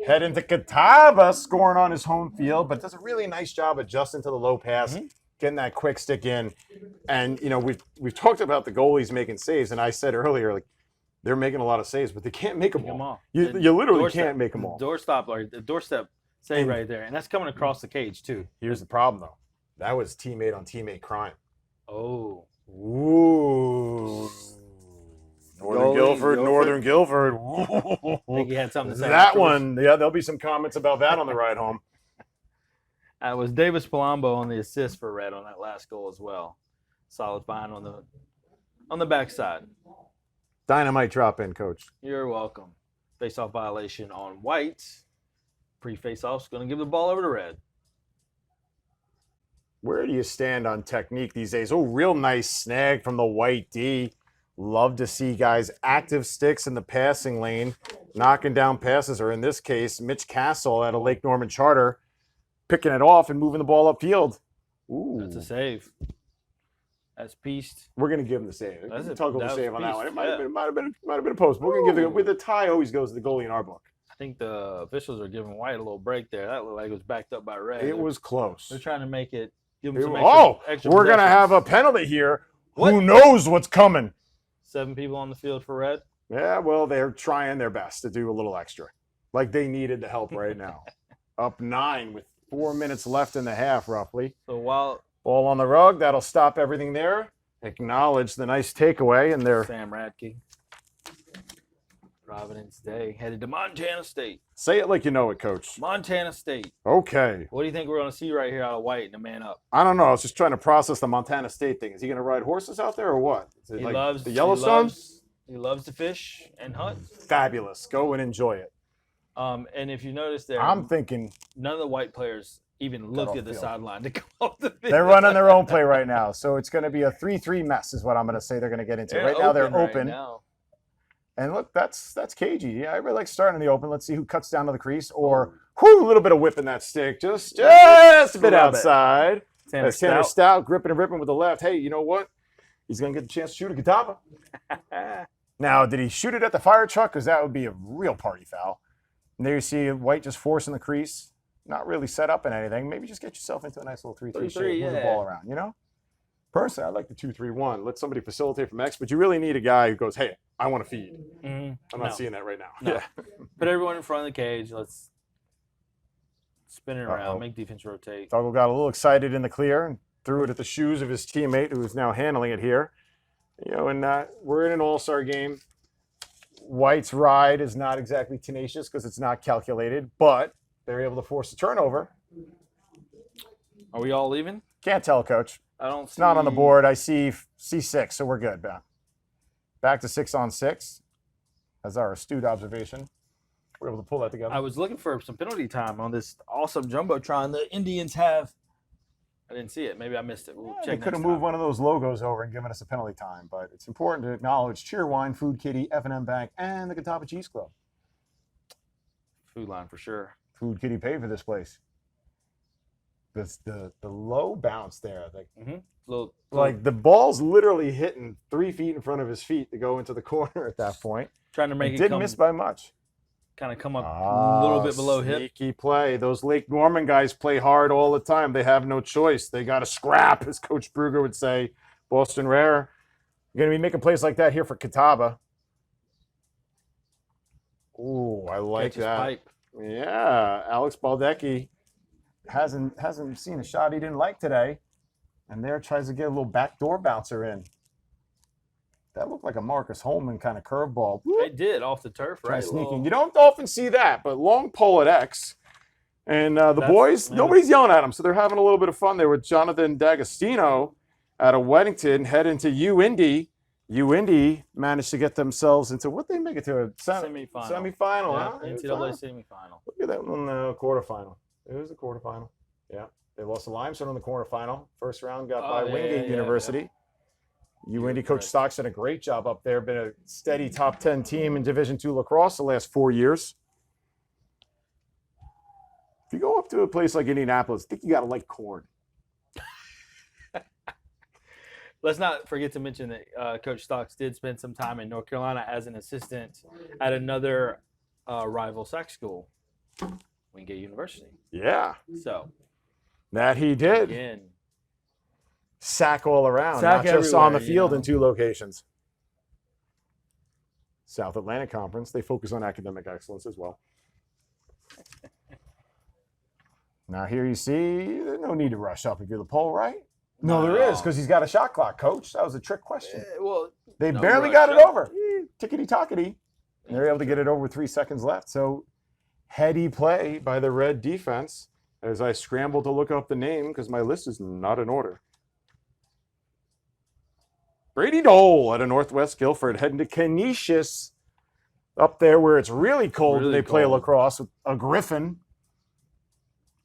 Head into Catawba, scoring on his home field, but does a really nice job adjusting to the low pass, getting that quick stick in. And, we've talked about the goalies making saves, and I said earlier, they're making a lot of saves, but they can't make them all. You literally can't make them all. Doorstep save right there. And that's coming across the cage, too. Here's the problem, though. That was teammate on teammate crime. Oh. Ooh. Northern Guilford. I think he had something to say. That one, yeah, there'll be some comments about that on the ride home. It was Davis Palumbo on the assist for Red on that last goal as well. Solid find on the backside. Dynamite drop in, Coach. You're welcome. Face-off violation on White. Pre-face-off's going to give the ball over to Red. Where do you stand on technique these days? Oh, real nice snag from the White D. Love to see guys active sticks in the passing lane, knocking down passes, or in this case, Mitch Castle out of Lake Norman Charter, picking it off and moving the ball upfield. Ooh. That's a save. That's pieced. We're going to give him the save. That's a Tuggle the that save was on that beast, one. It yeah. might have been a post. But we're going to give the tie always goes to the goalie in our book. I think the officials are giving White a little break there. That looked like it was backed up by Red. It was close. They're trying to make it. Give them some extra we're going to possessions. have a penalty here. What? Who knows what's coming? 7 people on the field for Red. Yeah, well, they're trying their best to do a little extra. Like they needed the help right now. Up 9 with 4 minutes left in the half, roughly. So while Ball on the rug. That'll stop everything there. Acknowledge the nice takeaway, and they're Sam Radke Providence Day headed to Montana State. Say it like you know it, Coach. Montana State. Okay. What do you think we're going to see right here out of White in the man up? I don't know. I was just trying to process the Montana State thing. Is he going to ride horses out there or what? Is it He like loves the Yellowstone? He loves to fish and hunt. Fabulous. Go and enjoy it. And if you notice there, I'm thinking none of the White players even looked off at the field. sideline to come off the field. they're running their own play right now. So it's going to be a 3-3 mess is what I'm going to say they're going to get into. Right now they're right open. now. And look, that's cagey. Yeah, I really like starting in the open. Let's see who cuts down to the crease or a little bit of whipping that stick. Just a bit outside. That's Tanner Stout gripping and ripping with the left. Hey, you know what? He's going to get the chance to shoot a Catawba. Now, did he shoot it at the fire truck? Because that would be a real party foul. And there you see White just forcing the crease. Not really set up in anything. Maybe just get yourself into a nice little 3-3 shape. Move the ball around, you know? Personally, I like the 2-3-1. Let somebody facilitate from X, but you really need a guy who goes, hey, I want to feed. I'm not seeing that right now. No. Yeah. Put everyone in front of the cage. Let's spin it around. Uh-oh. Make defense rotate. Tuggle got a little excited in the clear and threw it at the shoes of his teammate who is now handling it here. You know, and we're in an all-star game. White's ride is not exactly tenacious because it's not calculated, but they're able to force a turnover. Are we all leaving? Can't tell, Coach. I don't see. It's not on the board. I see 6, so we're good. Back to 6-on-6. That's our astute observation. We're able to pull that together. I was looking for some penalty time on this awesome jumbotron the Indians have. I didn't see it. Maybe I missed it. We'll They check could have next moved time. one of those logos over and given us a penalty time, but it's important to acknowledge Cheerwine, Food Kitty, F&M Bank, and the Catawba Cheese Club. Food line for sure. Food Kitty paid for this place. The low bounce there, like the ball's literally hitting 3 feet in front of his feet to go into the corner at that point. Trying to make It it didn't come, miss by much. kind of come up a little bit below hip. Sneaky play. Those Lake Norman guys play hard all the time. They have no choice. They got to scrap, as Coach Brugger would say. Boston Rare. You're going to be making plays like that here for Catawba. Ooh, I like Catches that. pipe. Yeah, Alex Baldecki hasn't seen a shot he didn't like today, and there tries to get a little backdoor bouncer in. That looked like a Marcus Holman kind of curveball. They did off the turf, Try right? sneaking. You don't often see that, but long pull at X. And the boys, yeah. nobody's yelling at them, so they're having a little bit of fun there with Jonathan D'Agostino out of Weddington, head into U-Indy. U-Indy managed to get themselves into what they make it to a Semifinal. Semifinal, Yeah, huh? NCAA semifinal. Look at that one, quarterfinal. It was a quarterfinal. Yeah, they lost to Limestone in the quarterfinal. First round got by Wingate University. U-Indy Coach Stocks did a great job up there. Been a steady top 10 team in Division II lacrosse the last 4 years. If you go up to a place like Indianapolis, I think you got to like corn. Let's not forget to mention that Coach Stocks did spend some time in North Carolina as an assistant at another rival SAC school, Wingate University. Yeah, So, that he did. again, Sack all around, Sack not just on the everywhere, you field know. in 2 locations. South Atlantic Conference, they focus on academic excellence as well. Now here you see, there's no need to rush up if you're the pole, right? No, Not there at is, all. because he's got a shot clock, Coach. That was a trick question. well, They no barely rush got it up. over. Tickety-tockety. And they're able to get it over with 3 seconds left. So heady play by the red defense as I scramble to look up the name because my list is not in order. Brady Dole out of Northwest Guilford heading to Canisius up there where it's really cold Really and they play cold. lacrosse with a Griffin.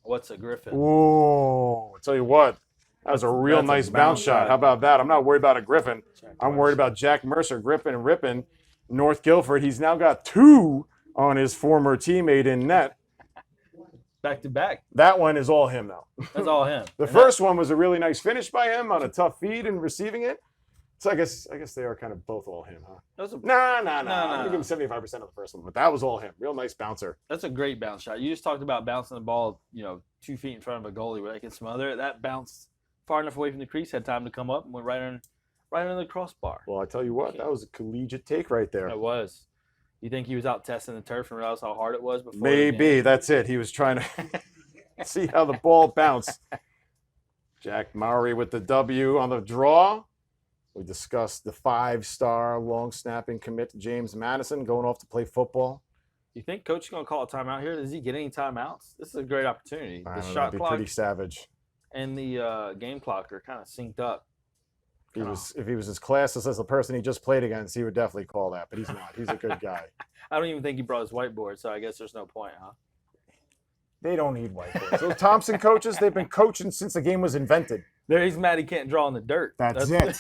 what's a Griffin? Whoa. I'll tell you what. That was a real That's a nice bounce bounce shot. shot. How about that? I'm not worried about a Griffin. Check I'm twice. worried about Jack Mercer gripping and ripping North Guilford. He's now got 2 on his former teammate in net. Back to back. That one is all him now. That's all him. The And first one was a really nice finish by him on a tough feed and receiving it. So I guess they are kind of both all him, huh? That's a, Nah. I'm no. gonna give him 75% of the first one, but that was all him. Real nice bouncer. that's a great bounce shot. You just talked about bouncing the ball, 2 feet in front of a goalie where they can smother it. That bounced far enough away from the crease, had time to come up and went right under the crossbar. Well, I tell you what, that was a collegiate take right there. It was. You think he was out testing the turf and realized how hard it was before? the Maybe game? that's it. He was trying to see how the ball bounced. Jack Mowry with the W on the draw. We discussed the 5-star long snapping commit James Madison going off to play football. You think coach is going to call a timeout here? Does he get any timeouts? This is a great opportunity. I The don't know, shot it'd be clock pretty savage. and the game clock are kind of synced up. If he was as classless as the person he just played against, he would definitely call that. But he's not. He's a good guy. I don't even think he brought his whiteboard, so I guess there's no point, huh? They don't need whiteboards. Those Thompson coaches, they've been coaching since the game was invented. There, he's mad he can't draw in the dirt. That's it.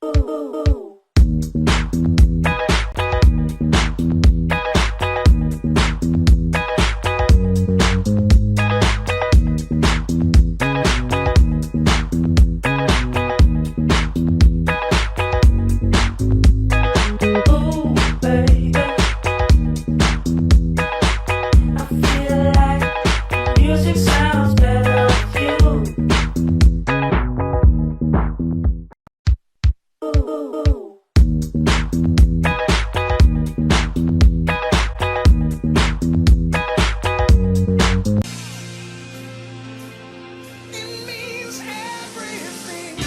Ooh, baby, I feel like music sounds better with you. Ooh. It means everything.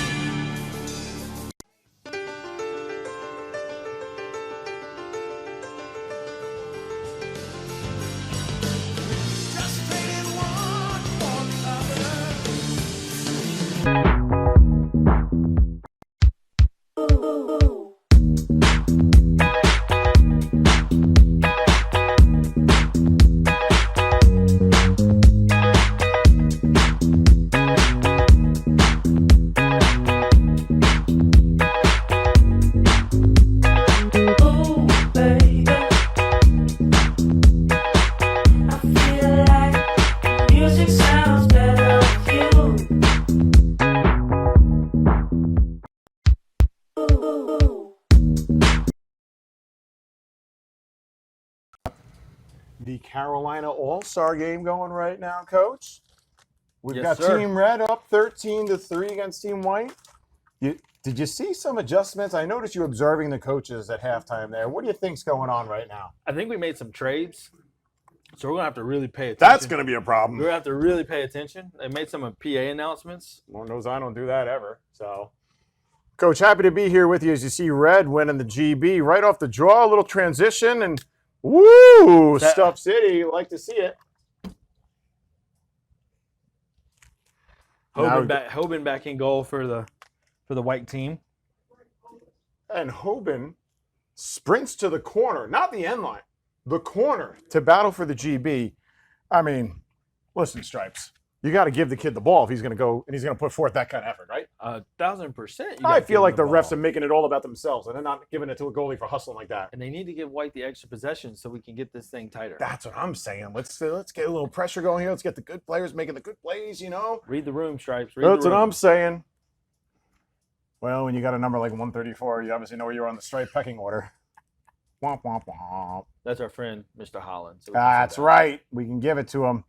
Just trading one for the other. Ooh. Ooh, baby, I feel like music sounds better with you. Ooh. The Carolina All-Star game going right now, Coach. We've Yes, got sir. Team Red up 13-3 against Team White. Did you see some adjustments? I noticed you observing the coaches at halftime there. What do you think's going on right now? I think we made some trades, so we're gonna have to really pay attention. That's going to be a We're problem. gonna have to really pay attention. They made some PA announcements. Lord knows I don't do that ever. So, Coach, happy to be here with you as you see Red winning the GB right off the draw. A little transition and woo, That- Stuff City. Like to see it. Now- Hoban back in goal for the white team. And Hoban sprints to the corner, not the end line, the corner to battle for the GB. I mean, listen, Stripes, you got to give the kid the ball if he's going to go and he's going to put forth that kind of effort, right? 1,000%. I feel like the refs are making it all about themselves and they're not giving it to a goalie for hustling like that. and they need to give White the extra possession so we can get this thing tighter. That's what I'm saying. Let's get a little pressure going here. Let's get the good players making the good plays, you know? Read the room, Stripes. Read That's the what room. I'm saying. Well, when you got a number like 134, you obviously know where you're on the stripe pecking order. Womp, womp, womp. That's our friend, Mr. Holland. So we can say That's that. right. We can give it to him.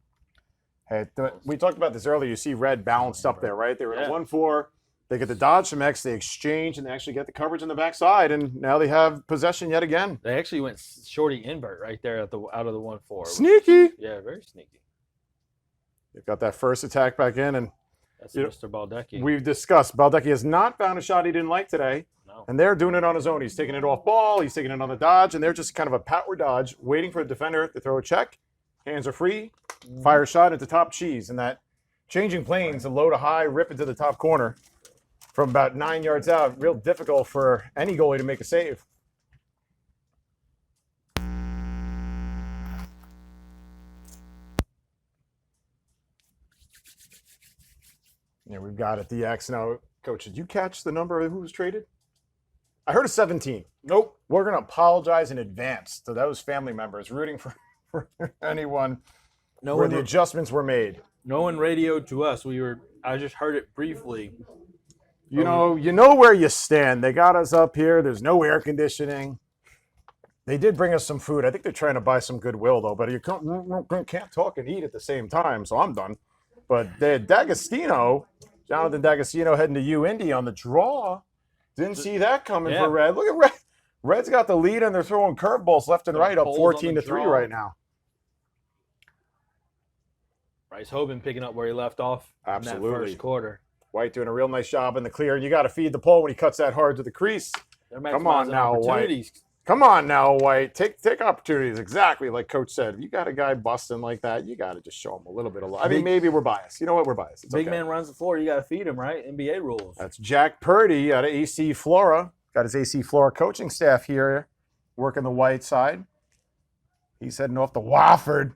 Hey, we talked about this earlier. You see Red balanced up there, right? They were in Yeah. a 1-4. They get the dodge from X. They exchange, and they actually get the coverage on the backside. And now they have possession yet again. They actually went shorty invert right there out of the 1-4. Sneaky. Yeah, very sneaky. They've got that first attack back in, and That's You know, Mr. Baldecki. we've discussed Baldecki has not found a shot he didn't like today, No. and they're doing it on his own. He's taking it off ball. He's taking it on the dodge, and they're just kind of a power dodge, waiting for the defender to throw a check. Hands are free. Fire a shot into top cheese, and that changing planes, the low to high, rip into the top corner from about 9 yards out. Real difficult for any goalie to make a save. Yeah, we've got it. DX now. Coach, did you catch the number of who was traded? I heard a 17. Nope. We're going to apologize in advance to those family members rooting for anyone No where one, the adjustments were made. no one radioed to us. I just heard it briefly. You know where you stand. They got us up here. There's no air conditioning. They did bring us some food. I think they're trying to buy some goodwill, though. But you can't talk and eat at the same time, so I'm done. But D'Agostino, Jonathan D'Agostino heading to U-Indy on the draw. Didn't see that coming Yeah. for Red. Look at Red. Red's got the lead, and they're throwing curveballs left and Got right, up poles on the 14-3 draw. right now. Bryce Hoban picking up where he left off in that Absolutely. first quarter. White doing a real nice job in the clear. You got to feed the pole when he cuts that hard to the crease. They're Come on maximizing now, White. opportunities. Come on now, White. Take opportunities. Exactly like Coach said. If you got a guy busting like that, you got to just show him a little bit of love. I mean, Big- maybe we're biased. You know what? We're biased. It's Big okay. man runs the floor. You got to feed him, right? NBA rules. That's Jack Purdy out of AC Flora. Got his AC Flora coaching staff here working the White side. He's heading off to Wofford.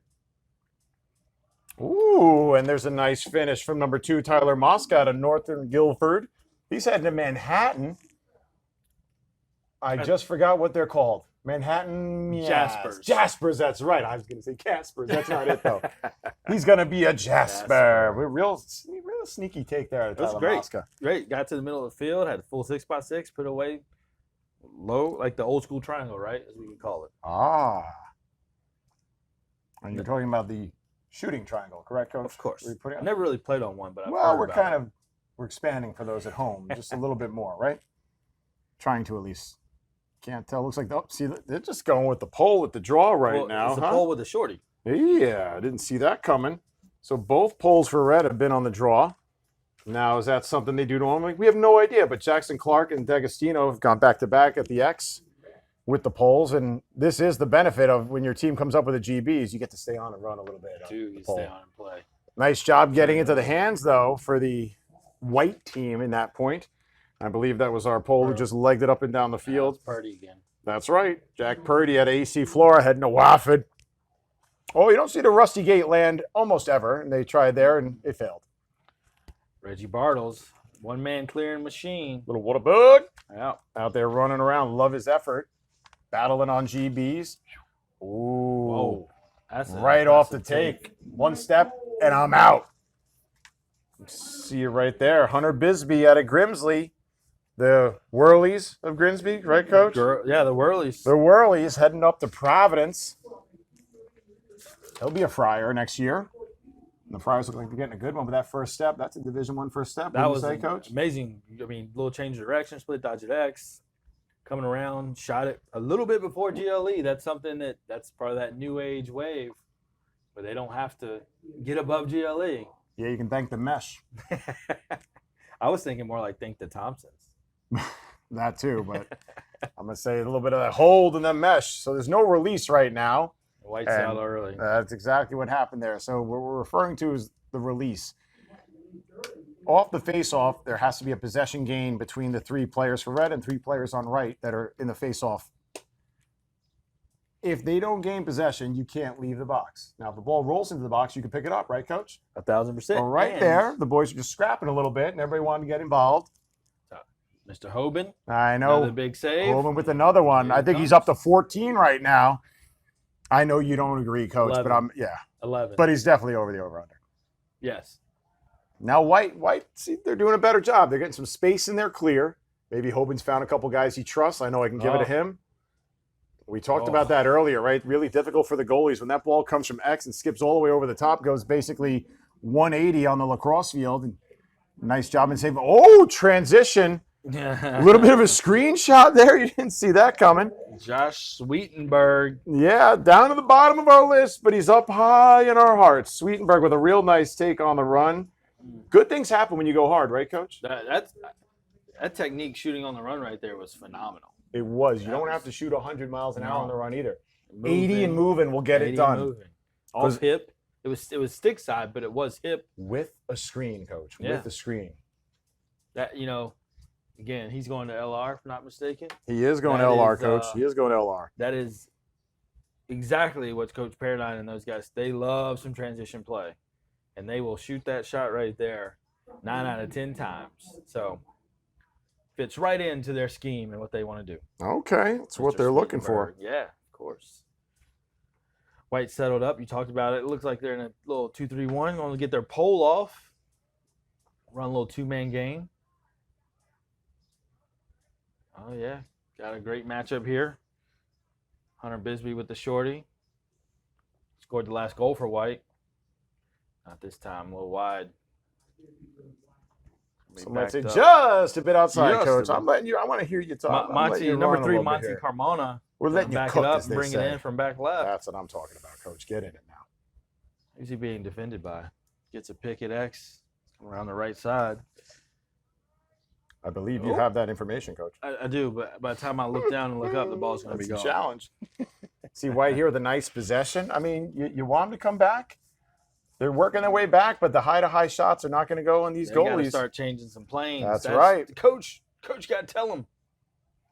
Ooh, and there's a nice finish from number 2, Tyler Mosk out of Northern Guilford. He's heading to Manhattan. I just forgot what they're called. Manhattan Jaspers. Jaspers, that's right. I was going to say Caspers. That's not it, though. He's going to be a Jasper. We're real sneaky take there. That was Tyler great. Mosca. Great. Got to the middle of the field, had a full 6x6, put away low, like the old school triangle, right? As we can call it. Ah. And you're talking about the shooting triangle, correct, Coach? Of course. Were you putting I never really played on one, but I've well, heard we're about kind it. of we're expanding for those at home, just a little bit more, right? Trying to at least. Can't tell. Looks like see they're just going with the pole with the draw right Well, now, it's the huh? pole with the shorty. Yeah, I didn't see that coming. So both poles for red have been on the draw. Now, is that something they do normally? We have no idea, but Jackson Clark and D'Agostino have gone back to back at the X with the poles, and this is the benefit of when your team comes up with a GBs, you get to stay on and run a little bit. Two, you stay on and play. Nice job getting into the hands, though, for the white team in that point. I believe that was our pole who just legged it up and down the field. Purdy again. That's right. Jack Purdy at AC Flora heading to Wofford. Oh, you don't see the Rusty Gate land almost ever, and they tried there, and it failed. Reggie Bartles, one man clearing machine. Little water bug Yeah. out there running around. Love his effort. Battling on GBs. Ooh. Whoa. That's Right off the take. One step, and I'm out. See you right there. Hunter Bisbee out of Grimsley. The Whirlies of Grimsby, right, Coach? Yeah, the Whirlies. The Whirlies heading up to Providence. He'll be a Friar next year. The Friars look like they're getting a good one with that first step. That's a Division I first step. That Wouldn't was you say, Coach? amazing. I mean, little change of direction, split dodge at X, coming around, shot it a little bit before GLE. That's something that's part of that new age wave where they don't have to get above GLE. Yeah, you can thank the mesh. I was thinking more like thank the Thompsons. That too, but I'm going to say a little bit of that hold in the mesh. So there's no release right now. White And, saddle early. That's exactly what happened there. So what we're referring to is the release. Off the face-off, there has to be a possession gain between the three players for red and three players on right that are in the face-off. If they don't gain possession, you can't leave the box. Now, if the ball rolls into the box, you can pick it up, right, Coach? 1,000%. Well, right And there, the boys are just scrapping a little bit, and everybody wanted to get involved. Mr. Hoban, I another know. big save. Holman with another one. Here I it think he's comes. up to 14 right now. I know you don't agree, Coach, 11. but I'm 11. but he's definitely over the over/under. yes. Now, White, see, they're doing a better job. They're getting some space in there clear. Maybe Hoban's found a couple guys he trusts. I know I can give it to Oh. him. We talked Oh. about that earlier, right? Really difficult for the goalies when that ball comes from X and skips all the way over the top, goes basically 180 on the lacrosse field. And nice job in saving. Oh, transition. A little bit of a screenshot there. You didn't see that coming. Josh Sweetenberg. Yeah, down to the bottom of our list, but he's up high in our hearts. Sweetenberg with a real nice take on the run. Good things happen when you go hard, right, Coach? That technique shooting on the run right there was phenomenal. It was. You That don't was- have to shoot 100 miles an hour No. on the run either. 80 Moving, and moving will get 80 it and done moving. 'Cause- Off hip. It was stick side, but it was hip. with a screen, Coach. Yeah. With the screen. That again, he's going to LR, if not mistaken. He is going That LR, is, Coach. He is going LR. That is exactly what Coach Paradine and those guys. They love some transition play, and they will shoot that shot right there 9 out of 10 times. So fits right into their scheme and what they want to do. Okay, that's what Mr. they're looking for. Sweetenberg. Yeah, of course. White settled up. You talked about it. It looks like they're in a little 2-3-1. Want to get their pole off. Run a little two-man game. Oh, yeah. Got a great matchup here. Hunter Bisbee with the shorty. Scored the last goal for White. Not this time. A little wide. Be Some might say backed up. just a bit outside, Just a Coach. bit. I'm letting you. I want to hear you talk. I'm letting Monty, you number run a 3, little bit Monty here. Carmona. We're letting you back cook, it up as and they bring say. it in from back left. That's what I'm talking about, Coach. Get in it now. Who's he being defended by? Gets a pick at X around the right side. I believe you Oh. have that information, Coach. I do, but by the time I look down and look up, the ball's going to be That's a gone. challenge. See White here with a nice possession. I mean, you want them to come back. They're working their way back, but the high-to-high shots are not going to go on these They got to goalies. start changing some planes. That's right. Coach got to tell them.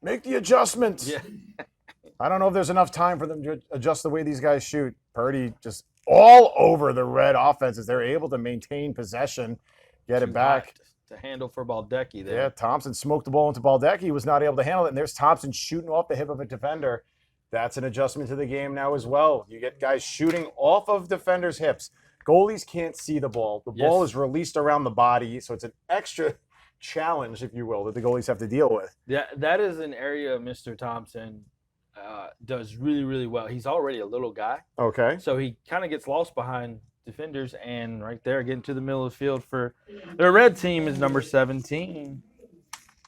Make the adjustments. Yeah. I don't know if there's enough time for them to adjust the way these guys shoot. Purdy just all over the red offenses. They're able to maintain possession, get it Too back. hot to handle for Baldecki Yeah, there. Thompson smoked the ball into Baldecki. He was not able to handle it. And there's Thompson shooting off the hip of a defender. That's an adjustment to the game now as well. You get guys shooting off of defenders' hips. Goalies can't see the ball. The ball Yes. is released around the body, so it's an extra challenge, if you will, that the goalies have to deal with. That is an area Mr. Thompson does really, really well. He's already a little guy, Okay. so he kind of gets lost behind defenders, and right there, getting to the middle of the field for the red team is number 17,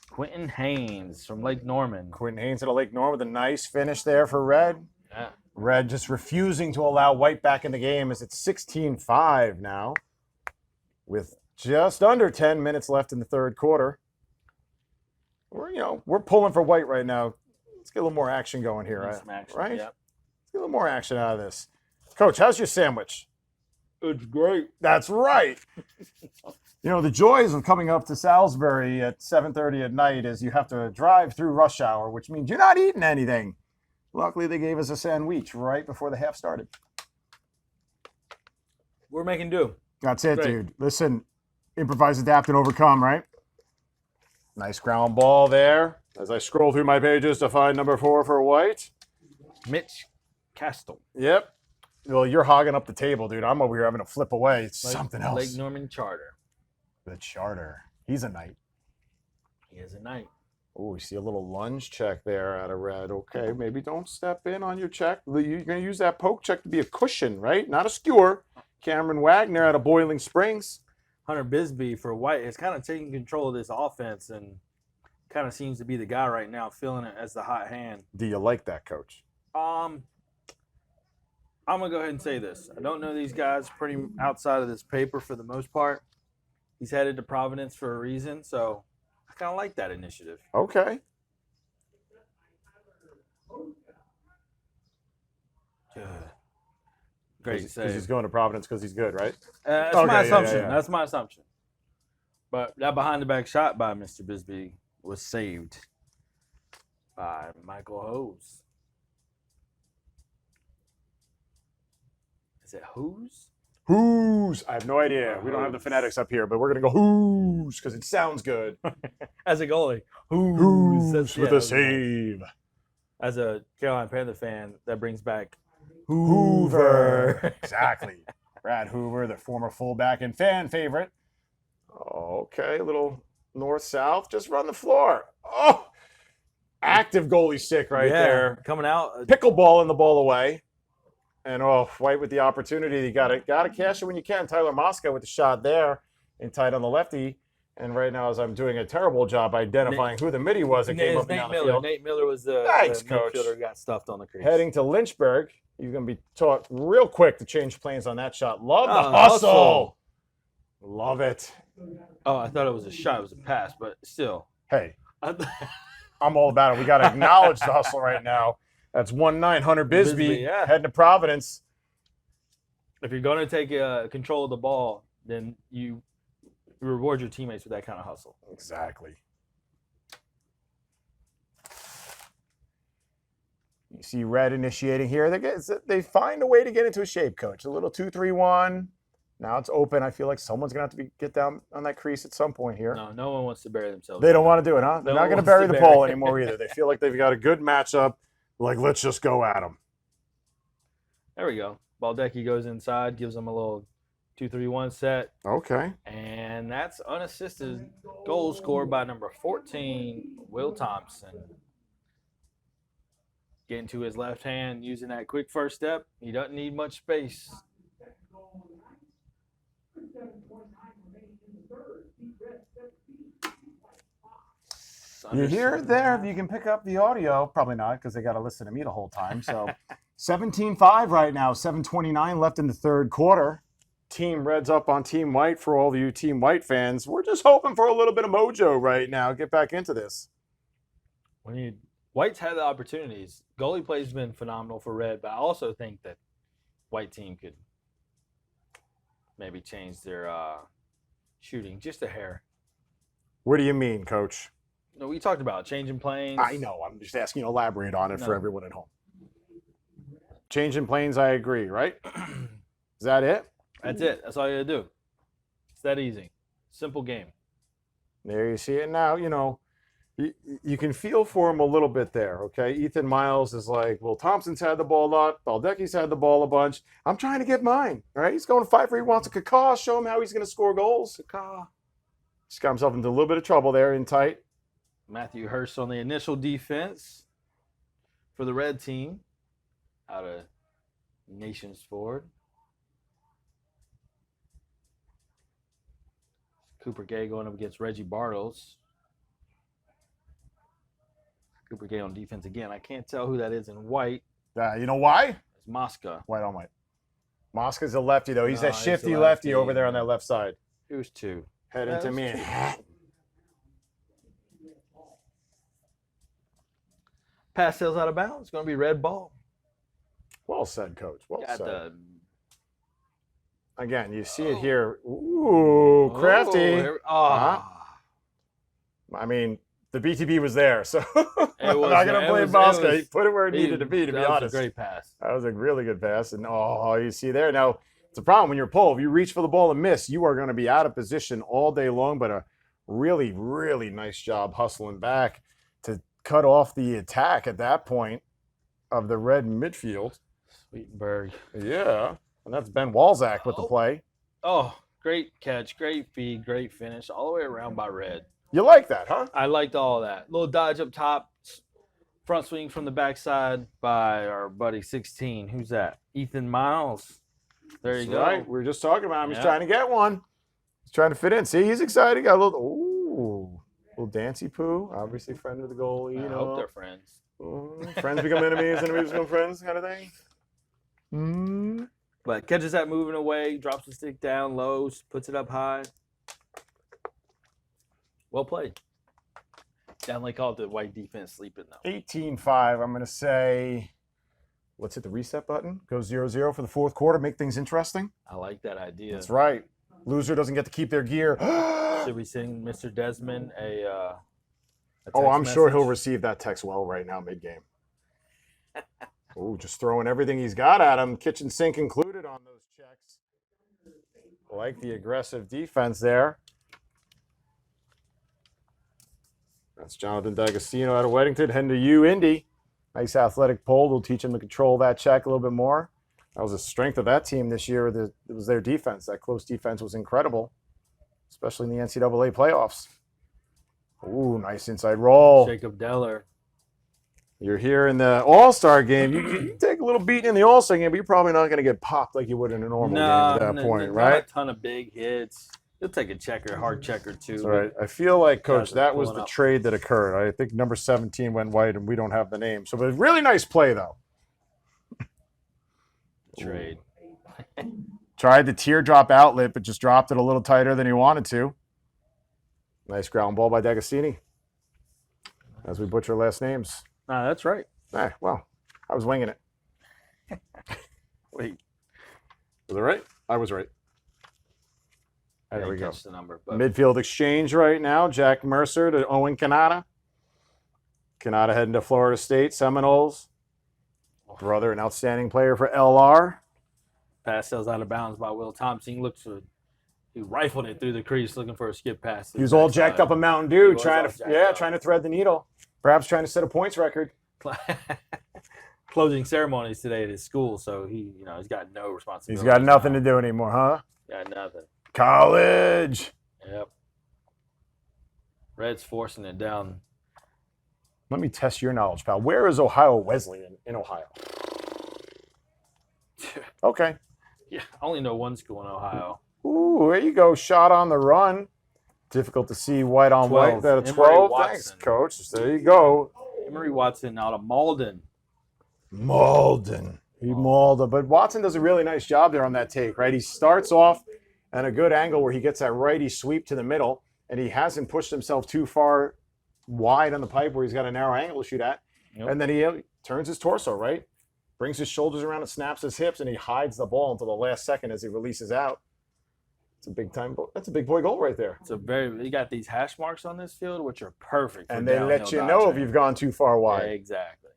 Quentin Haynes from Lake Norman. Quentin Haynes at a Lake Norman with a nice finish there for Red. Yeah. Red just refusing to allow White back in the game as it's 16-5 now with just under 10 minutes left in the third quarter. We're pulling for White right now. Let's get a little more action going here, Need right? some action, Right? Yep. Let's get a little more action out of this. Coach, how's your sandwich? It's great. That's right. The joys of coming up to Salisbury at 7:30 at night is you have to drive through rush hour, which means you're not eating anything. Luckily, they gave us a sandwich right before the half started. We're making do. That's it, Great. dude. Listen, improvise, adapt, and overcome, right? Nice ground ball there. As I scroll through my pages to find number 4 for White. Mitch Castle. Yep. Well, you're hogging up the table, dude. I'm over here having to flip away. It's something else. Lake Norman Charter. The charter. He's a knight. He is a knight. Oh, we see a little lunge check there out of Red. Okay, maybe don't step in on your check. You're going to use that poke check to be a cushion, right? Not a skewer. Cameron Wagner out of Boiling Springs. Hunter Bisbee for White is kind of taking control of this offense and kind of seems to be the guy right now, feeling it as the hot hand. Do you like that, Coach? I'm gonna go ahead and say this. I don't know these guys pretty outside of this paper for the most part. He's headed to Providence for a reason, so I kind of like that initiative. Okay. Great Because save. he's going to Providence because he's good, right? That's Okay, my yeah, assumption. yeah. That's my assumption. But that behind the back shot by Mr. Bisbee was saved by Michael Hose. Is it Hose? Who's? I have no idea. We don't have the phonetics up here, but we're going to go who's because it sounds good. As a goalie, Who's That's- with yeah, a save? As a Carolina Panther fan, that brings back Hoover. Exactly. Brad Hoover, the former fullback and fan favorite. Okay, a little north-south. Just run the floor. Oh, active goalie stick right Yeah, there. coming out. Pickleball in the ball away. And White with the opportunity. You got to cash it when you can. Tyler Mosca with the shot there and tight on the lefty. And right now, as I'm doing a terrible job identifying who the midi was that came up and Nate down the Miller. field. Nate Miller was the, Thanks, the Coach. midfielder who got stuffed on the crease. Heading to Lynchburg. He's going to be taught real quick to change planes on that shot. Love the Oh, hustle. hustle. Love it. Oh, I thought it was a shot. It was a pass, but still. Hey, I'm all about it. We got to acknowledge the hustle right now. That's 1-9 Hunter Bisbee, Bisbee, yeah. heading to Providence. If you're going to take control of the ball, then you reward your teammates with that kind of hustle. Exactly. You see Red initiating here. They find a way to get into a shape, Coach. A little 2-3-1. Now it's open. I feel like someone's going to have to get down on that crease at some point here. No one wants to bury themselves. They don't want to do it, huh? They're No not one going to wants bury to the bury. pole anymore either. They feel like they've got a good matchup. Like, let's just go at them. There we go. Baldecki goes inside, gives them a little 2-3-1 set, Okay. and that's unassisted goal scored by number 14, Will Thompson. Getting to his left hand, using that quick first step. He doesn't need much space. You hear it there? If you can pick up the audio, probably not because they got to listen to me the whole time. So 17-5 right now, 7:29 left in the third quarter. Team Red's up on Team White for all of you Team White fans. We're just hoping for a little bit of mojo right now. Get back into this. White's had the opportunities. Goalie play's been phenomenal for Red, but I also think that White team could maybe change their shooting just a hair. What do you mean, Coach? No, we talked about changing planes. I know. I'm just asking you to elaborate on it for No. everyone at home. Changing planes, I agree, right? Is that it? That's it. That's all you gotta do. It's that easy. Simple game. There you see it now. You know, you can feel for him a little bit there. Okay, Ethan Miles is like, well, Thompson's had the ball a lot. Baldecchi's had the ball a bunch. I'm trying to get mine. All right, he's going to fight for. He wants a Kaká. Show him how he's going to score goals. He's got himself into a little bit of trouble there in tight. Matthew Hurst on the initial defense for the red team out of Nations Ford. Cooper Gay going up against Reggie Bartles. Cooper Gay on defense again. I can't tell who that is in white. You know why? It's Mosca. White on white. Mosca's a lefty, though. He's No, that he's shifty a lefty lefty. over there on that left side. Who's two? Heading to That's me. true. Pass sails out of bounds. It's going to be red ball. Well said, Coach. Well Got said. the Again, you see it here. Ooh, crafty. I mean, the BTB was there, so I'm was- not going to it blame was- Mosca. it He was- put it where it needed to be that honest. was a great pass. That was a really good pass. And, you see there. Now, it's a problem when you're pulled. If you reach for the ball and miss, you are going to be out of position all day long, but a really, really nice job hustling back to cut off the attack at that point of the red midfield. Sweetenberg. Yeah. And that's Ben Walzak with the play. Oh, great catch, great feed, great finish, all the way around by red. You like that, huh? I liked all that. Little dodge up top, front swing from the backside by our buddy 16. Who's that? Ethan Miles. There you That's go. right. We were just talking about him. He's Yeah. trying to get one. He's trying to fit in. See, he's excited. Got a little Dancy Poo. Obviously, friend of the goalie. I You hope know, they're friends. friends become enemies, enemies become friends, kind of thing. But catches that moving away, drops the stick down low, puts it up high. Well played. Definitely called the white defense sleeping though. 18-5. I'm going to say, let's hit the reset button. Go 0-0 for the fourth quarter. Make things interesting. I like that idea. That's right. Loser doesn't get to keep their gear. Should we send Mr. Desmond a Oh, I'm text sure he'll message? receive that text well right now, mid-game. Oh, just throwing everything he's got at him, kitchen sink included on those checks. Like the aggressive defense there. That's Jonathan D'Agostino out of Weddington. Heading to you, Indy. Nice athletic pull. We'll teach him to control that check a little bit more. That was the strength of that team this year. It was their defense. That close defense was incredible, especially in the NCAA playoffs. Ooh, nice inside roll. Jacob Deller. You're here in the All-Star game. You take a little beating in the All-Star game, but you're probably not going to get popped like you would in a normal game at that point, not right? a ton of big hits. You'll take a checker, hard checker too. That's right. I feel like, Coach, Guys are that was pulling the up. trade that occurred. I think number 17 went white, and we don't have the name. So, but really nice play, though. Trade. Tried the teardrop outlet, but just dropped it a little tighter than he wanted to. Nice ground ball by D'Agostini. As we butcher last names. Nah, that's right. Well, I was winging it. Wait, Was it right? I was right. I There we didn't go. catch the number. But Midfield exchange right now. Jack Mercer to Owen Kanata. Kanata heading to Florida State Seminoles. Brother, an outstanding player for LR. pass sails out of bounds by Will Thompson. He rifled it through the crease looking for a skip pass. He was all jacked up a Mountain Dew, was trying all to jacked up. trying to thread the needle. Perhaps trying to set a points record. Closing ceremonies today at his school, so he's got no responsibility. He's got nothing to do anymore, huh? Got nothing. College. Yep. Red's forcing it down. Let me test your knowledge, pal. Where is Ohio Wesleyan in Ohio? Okay. Yeah, I only know one school in Ohio. Ooh, there you go. Shot on the run. Difficult to see white on 12. white. That a Emory 12. Watson. Thanks, Coach. There you go. Emory Watson out of Malden. Malden. He mauled him. But Watson does a really nice job there on that take, right? He starts off at a good angle where he gets that righty sweep to the middle, and he hasn't pushed himself too far wide on the pipe where he's got a narrow angle to shoot at. Yep. And then he turns his torso, right? Brings his shoulders around and snaps his hips, and he hides the ball until the last second as he releases out. It's a big time goal. That's a big boy goal right there. You got these hash marks on this field, which are perfect. For And they let downhill you know if dodging. you've gone too far wide. Exactly.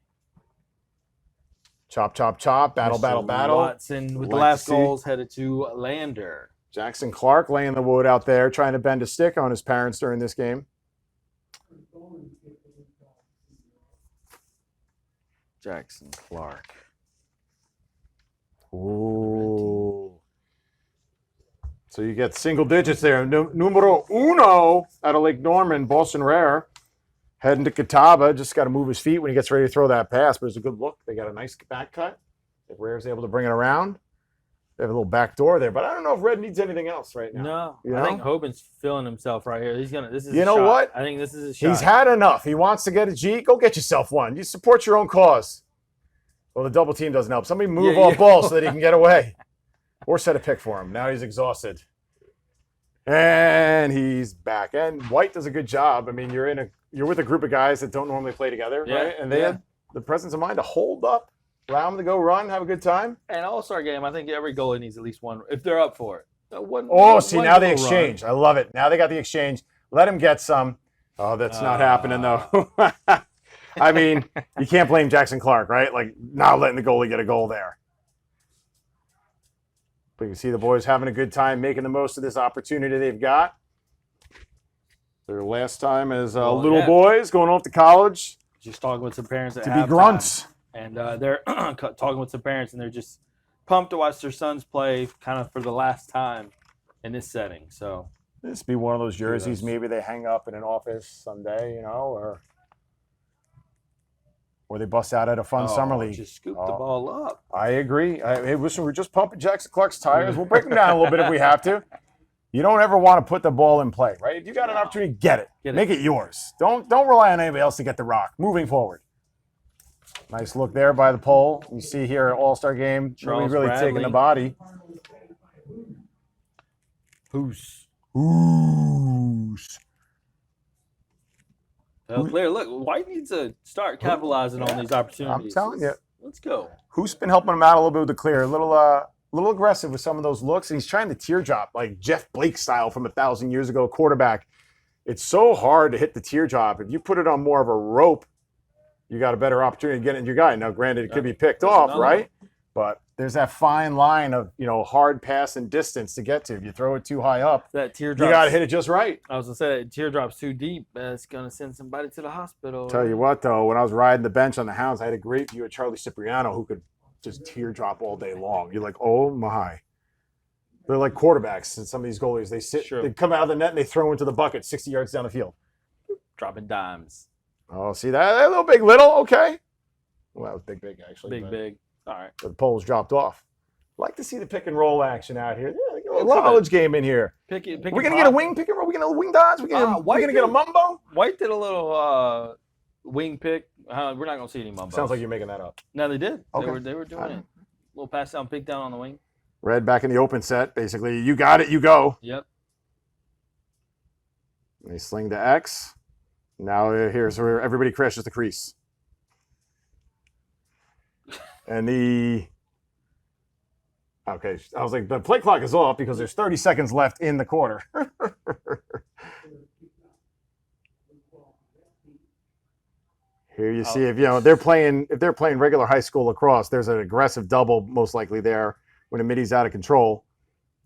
Chop, chop, chop. Battle, battle, Mr. battle. Watson with the Like last to see. goals headed to Lander. Jackson Clark laying the wood out there, trying to bend a stick on his parents during this game. Jackson Clark. Ooh. So you get single digits there. Numero uno out of Lake Norman, Boston Rare. Heading to Catawba. Just got to move his feet when he gets ready to throw that pass, but it's a good look. They got a nice back cut. If Rare's able to bring it around. They have a little back door there, but I don't know if Red needs anything else right now. No, You I think know? Hoban's feeling himself right here. He's gonna. This is. You a know shot. what? I think this is a shot. He's had enough. He wants to get a G. Go get yourself one. You support your own cause. Well, the double team doesn't help. Somebody move Yeah, off yeah. ball so that he can get away. Or set a pick for him. Now he's exhausted. And he's back. And White does a good job. I mean, you're with a group of guys that don't normally play together, Yeah, right? And they yeah. had the presence of mind to hold up, allow them to go run, have a good time. And All-Star game, I think every goalie needs at least one if they're up for it. Oh, see, now they little run. exchange. I love it. Now they got the exchange. Let him get some. Oh, that's not happening, though. I mean, you can't blame Jackson Clark, right? Like, not letting the goalie get a goal there. But you can see the boys having a good time, making the most of this opportunity they've got. Their last time as Well, little yeah. boys going off to college Just talking with some parents at to be halftime. grunts. And they're talking with some parents, and they're just pumped to watch their sons play kind of for the last time in this setting. So This be one of those jerseys Kudos. maybe they hang up in an office someday, you know, or they bust out at a fun summer league. Just scoop the Oh. ball up. I agree. Hey, listen, we're just pumping Jackson Clark's tires. We'll break them down a little bit if we have to. You don't ever want to put the ball in play, right? If you got an opportunity, get it. Get it. Make it yours. Don't rely on anybody else to get the rock. Moving forward. Nice look there by the pole. You see here at All-Star game, Charles really taking the Bradley. body. Who's Who's clear? Look, White needs to start capitalizing on these opportunities. telling you. Let's go. Who's been helping him out a little bit with the clear? A little aggressive with some of those looks, and he's trying to teardrop like Jeff Blake style from 1,000 years ago, quarterback. It's so hard to hit the teardrop. If you put it on more of a rope, you got a better opportunity to get it in your guy. Now, granted, it could be picked There's off, another right? But there's that fine line of hard pass and distance to get to. If you throw it too high up, That you teardrop. got to hit it just right. I was gonna say that teardrop's too deep. It's gonna send somebody to the hospital. Tell you what, though, when I was riding the bench on the Hounds, I had a great view of Charlie Cipriano, who could just teardrop all day long. You're like, oh my. They're like quarterbacks and some of these goalies. They Sure. they come out of the net and they throw into the bucket 60 yards down the field. dropping dimes. Oh, see that? A little big, little, okay. Well, that was big, actually. but Big. All right. The poles dropped off. Like to see the pick and roll action out here. Yeah, a little Look at college game in here. Pick it. We're going to get a wing pick and roll. We're going to wing dodge. We're going White to get a did- mumbo. White did a little wing pick. We're not gonna see any mumbos. Sounds like you're making that up. No, they did. Okay. They were doing All right. it. Little pass down, pick down on the wing. Red back in the open set. Basically, you got it, you go. Yep. They sling to X. Now here's where everybody crashes the crease. And okay, I was like, the play clock is off because there's 30 seconds left in the quarter. Here you see if they're playing regular high school lacrosse, there's an aggressive double most likely there when a middy's out of control.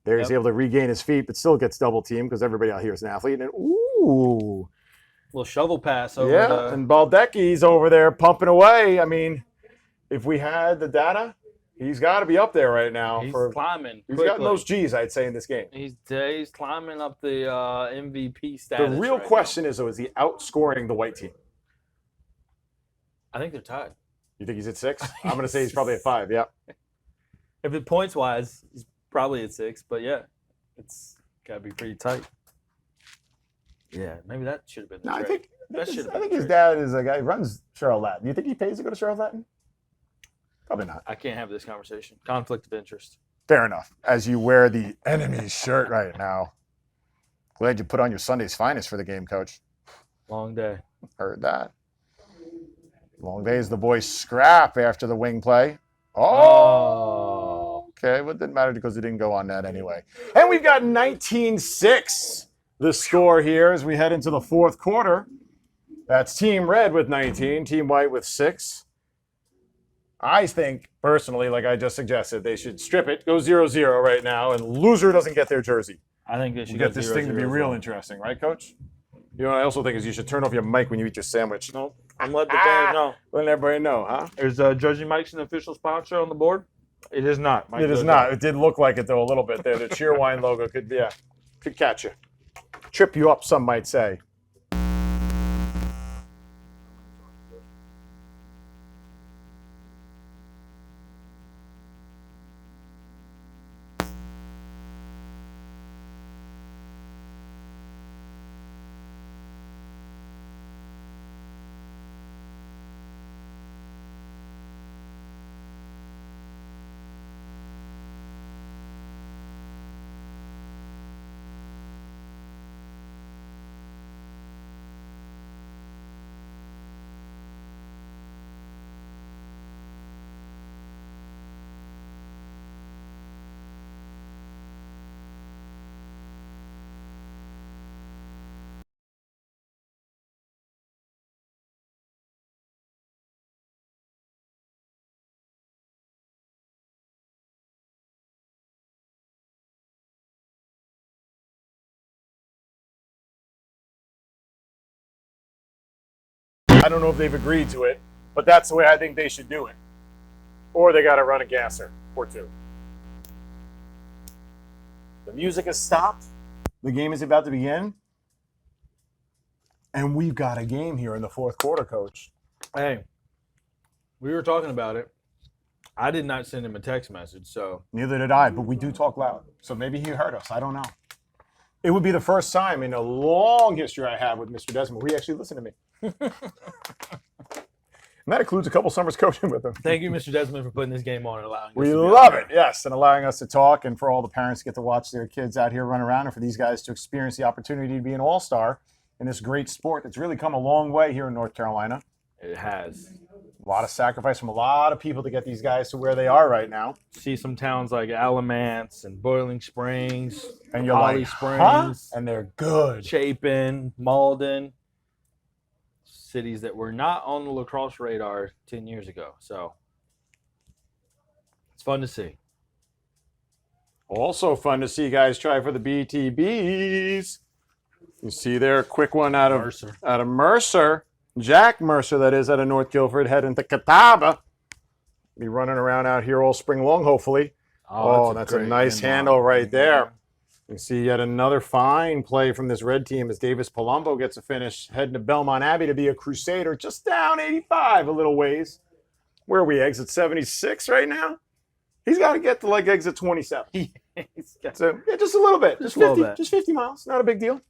There he's Yep. able to regain his feet, but still gets double teamed because everybody out here is an athlete. And ooh. Little shovel pass over Yeah, the. and Baldecki's over there pumping away. I mean, if we had the data, he's got to be up there right now. He's For climbing. he's quickly. gotten those G's, I'd say, in this game. He's climbing up the MVP status. The real right question is, though, is he outscoring the white team? now. I think they're tied. You think he's at 6? I'm going to say he's probably at 5. Yeah. If it points wise, he's probably at 6. But yeah, it's got to be pretty tight. Yeah, maybe that should have been the No, I trade. think That should have I been think the his trade. dad is a guy who runs Cheryl Latin. You think he pays to go to Cheryl Latin? Probably not. I can't have this conversation. Conflict of interest. Fair enough. As you wear the enemy's shirt right now. Glad you put on your Sunday's finest for the game, Coach. Long day. Heard that. Long days the boys scrap after the wing play. Oh, okay. Well, it didn't matter because it didn't go on net anyway. And we've got 19-6 the score here as we head into the fourth quarter. That's Team Red with 19, Team White with 6. I think, personally, like I just suggested, they should strip it, go 0-0 right now, and loser doesn't get their jersey. I think they should You go get this 0-0 thing to be as real well. interesting, right, Coach? You know what I also think is you should turn off your mic when you eat your sandwich. No, I'm letting the fans know. Letting everybody know, huh? Is Jersey Mike's an official sponsor on the board? It is not. Mike It is goes not. up. It did look like it, though, a little bit there. The Cheerwine logo could catch you. Trip you up, some might say. I don't know if they've agreed to it, but that's the way I think they should do it. Or they got to run a gasser or two. The music has stopped. The game is about to begin. And we've got a game here in the fourth quarter, Coach. Hey, we were talking about it. I did not send him a text message, so Neither did I, but we do talk loud. So maybe he heard us. I don't know. It would be the first time in a long history I have with Mr. Desmond where he actually listened to me. And that includes a couple summers coaching with him. thank you, Mr. Desmond, for putting this game on and allowing us We to be out love there. it, yes, and allowing us to talk, and for all the parents to get to watch their kids out here run around, and for these guys to experience the opportunity to be an all-star in this great sport that's really come a long way here in North Carolina. It has. A lot of sacrifice from a lot of people to get these guys to where they are right now. See some towns like Alamance and Boiling Springs, And you're Holly like, Springs, huh? And they're good. Chapin, Malden, cities that were not on the lacrosse radar 10 years ago. So it's fun to see. Also fun to see guys try for the BTBs. You see there, a quick one out of Mercer. Jack Mercer, that is, out of North Guilford, heading to Catawba. Be running around out here all spring long, hopefully. Oh, that's a great nice inline. handle right there. You see yet another fine play from this red team as Davis Palumbo gets a finish, heading to Belmont Abbey to be a Crusader, just down 85 a little ways. Where are we, exit 76 right now? He's got to get to like exit 27. So, yeah, just a little bit. Just Just a little 50, bit. just 50 miles. Not a big deal.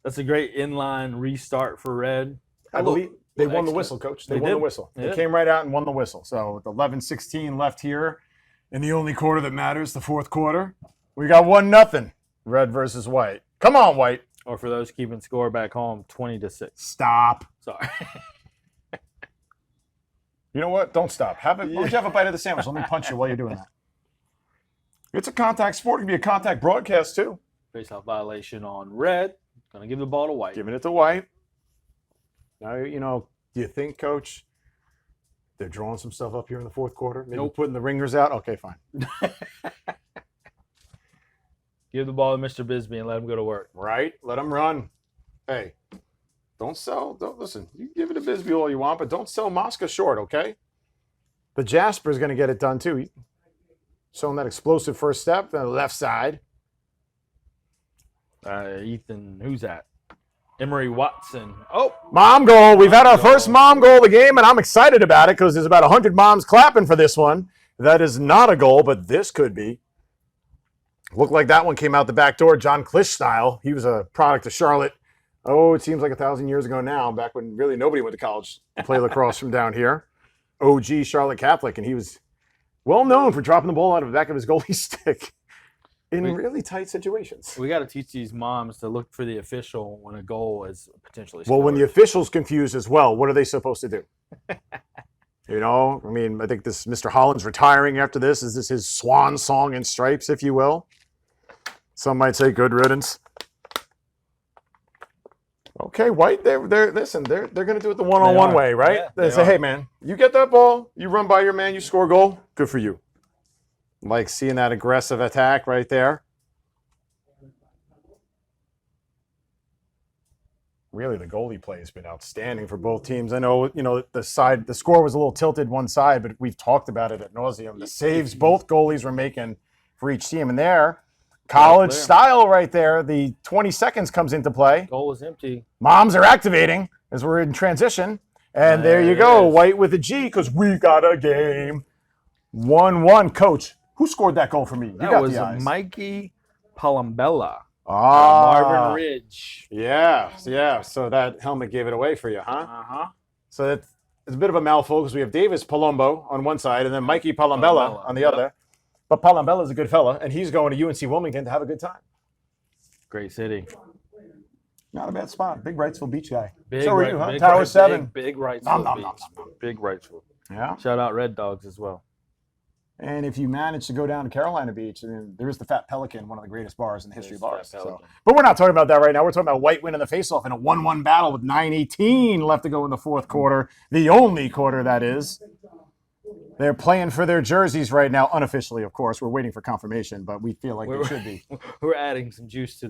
That's a great inline restart for Red. I believe they won the excellent. whistle, Coach. They They won the did. whistle. They Yeah. came right out and won the whistle. So with 11:16 left here in the only quarter that matters, the fourth quarter, we got 1-0. Red versus White. Come on, White. Or for those keeping score back home, 20-6. Stop. Sorry. You know what? Don't stop. Why don't you have a bite of the sandwich? Let me punch you while you're doing that. It's a contact sport. It can be a contact broadcast, too. Face-off violation on Red. Gonna give the ball to White. Giving it to White. Now, you know, do you think, Coach, they're drawing some stuff up here in the fourth quarter? Maybe Nope. putting the ringers out? Okay, fine. Give the ball to Mr. Bisbee and let him go to work. Right? Let them run. Hey, don't listen. You give it to Bisbee all you want, but don't sell Mosca short, okay? The Jasper's going to get it done too. He showing that explosive first step, the left side. Ethan, who's that? Emery Watson. Oh, Mom goal. We've had our first mom goal of the game, and I'm excited about it because there's about 100 moms clapping for this one. That is not a goal, but this could be. Looked like that one came out the back door, John Klisch style. He was a product of Charlotte. Oh, it seems like 1,000 years ago now, back when really nobody went to college to play lacrosse from down here. OG Charlotte Catholic, and he was well known for dropping the ball out of the back of his goalie stick in really tight situations. we got to teach these moms to look for the official when a goal is potentially Well, scored. when the official's confused as well, what are they supposed to do? You know, I mean, I think this Mr. Holland's retiring after this. Is this his swan song in stripes, if you will? Some might say good riddance. Okay, White, they're listen, they're going to do it the one-on-one are. way, right? Yeah, they they say, are. hey, man, you get that ball, you run by your man, you score a goal, good for you. Like seeing that aggressive attack right there. Really, the goalie play has been outstanding for both teams. I know, the score was a little tilted one side, but we've talked about it at nauseum. The saves both goalies were making for each team. And there, college clear. style right there, the 20 seconds comes into play. Goal was empty. Moms are activating as we're in transition. And there you There it go, is. White with a G, because we got a game. 1-1. Coach, who scored that goal for me? You That got was the eyes. Mikey Palambella. Ah, Marvin Ridge. Yeah. So that helmet gave it away for you, huh? Uh-huh. So it's a bit of a mouthful because we have Davis Palumbo on one side and then Mikey Palambella Palambella, on the yep. other. But Palambella's a good fella, and he's going to UNC Wilmington to have a good time. Great city. Not a bad spot. Big Wrightsville Beach guy. Big So are right- you, huh? big Tower right- 7. Big Wrightsville Nom, nom, Beach. nom, nom, Big Wrightsville. Yeah. Shout out Red Dogs as well. And if you manage to go down to Carolina Beach, then there is the Fat Pelican, one of the greatest bars in the history of There's bars. Fat So. Pelican. But we're not talking about that right now. We're talking about White winning the faceoff in a 1-1 battle with 9:18 left to go in the fourth quarter. The only quarter, that is. They're playing for their jerseys right now, unofficially, of course. We're waiting for confirmation, but we feel like they should be. We're adding some juice to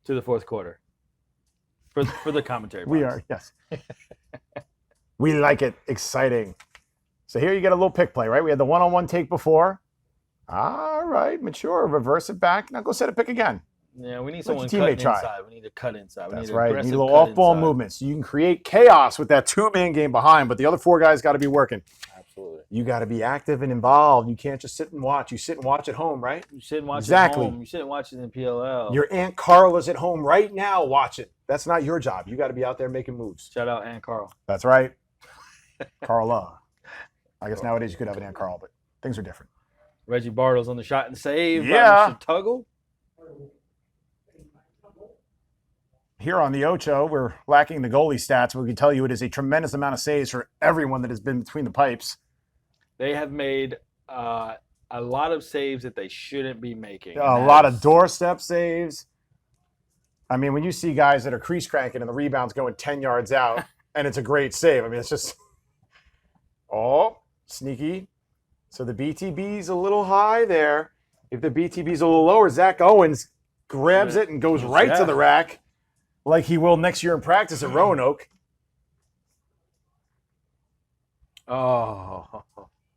the fourth quarter for the commentary. We box. are, yes. We like it. Exciting. So here you get a little pick play, right? We had the one-on-one take before. All right, mature. Reverse it back. Now go set a pick again. Yeah, we need Let someone your teammate cutting try. inside. We need to cut inside. We That's need right. You aggressive need a little cut off-ball inside. movements. You can create chaos with that two-man game behind, but the other four guys got to be working. Absolutely. You got to be active and involved. You can't just sit and watch. You sit and watch at home, right? You sit and watch Exactly. it at home. You sit and watch it in PLL. Your Aunt Carla's at home right now watching. That's not your job. You got to be out there making moves. Shout out Aunt Carl. That's right. Carla. I guess nowadays you could have an Aunt Carl, but things are different. Reggie Bartles on the shot and save. Yeah. By Mr. Tuggle. Here on the Ocho, we're lacking the goalie stats, but we can tell you it is a tremendous amount of saves for everyone that has been between the pipes. They have made a lot of saves that they shouldn't be making. A lot of doorstep saves. I mean, when you see guys that are crease cranking and the rebound's going 10 yards out, and it's a great save. I mean, it's just, sneaky. So the BTB's a little high there. If the BTB's a little lower, Zach Owens grabs it and goes right to the rack like he will next year in practice at Roanoke. Oh.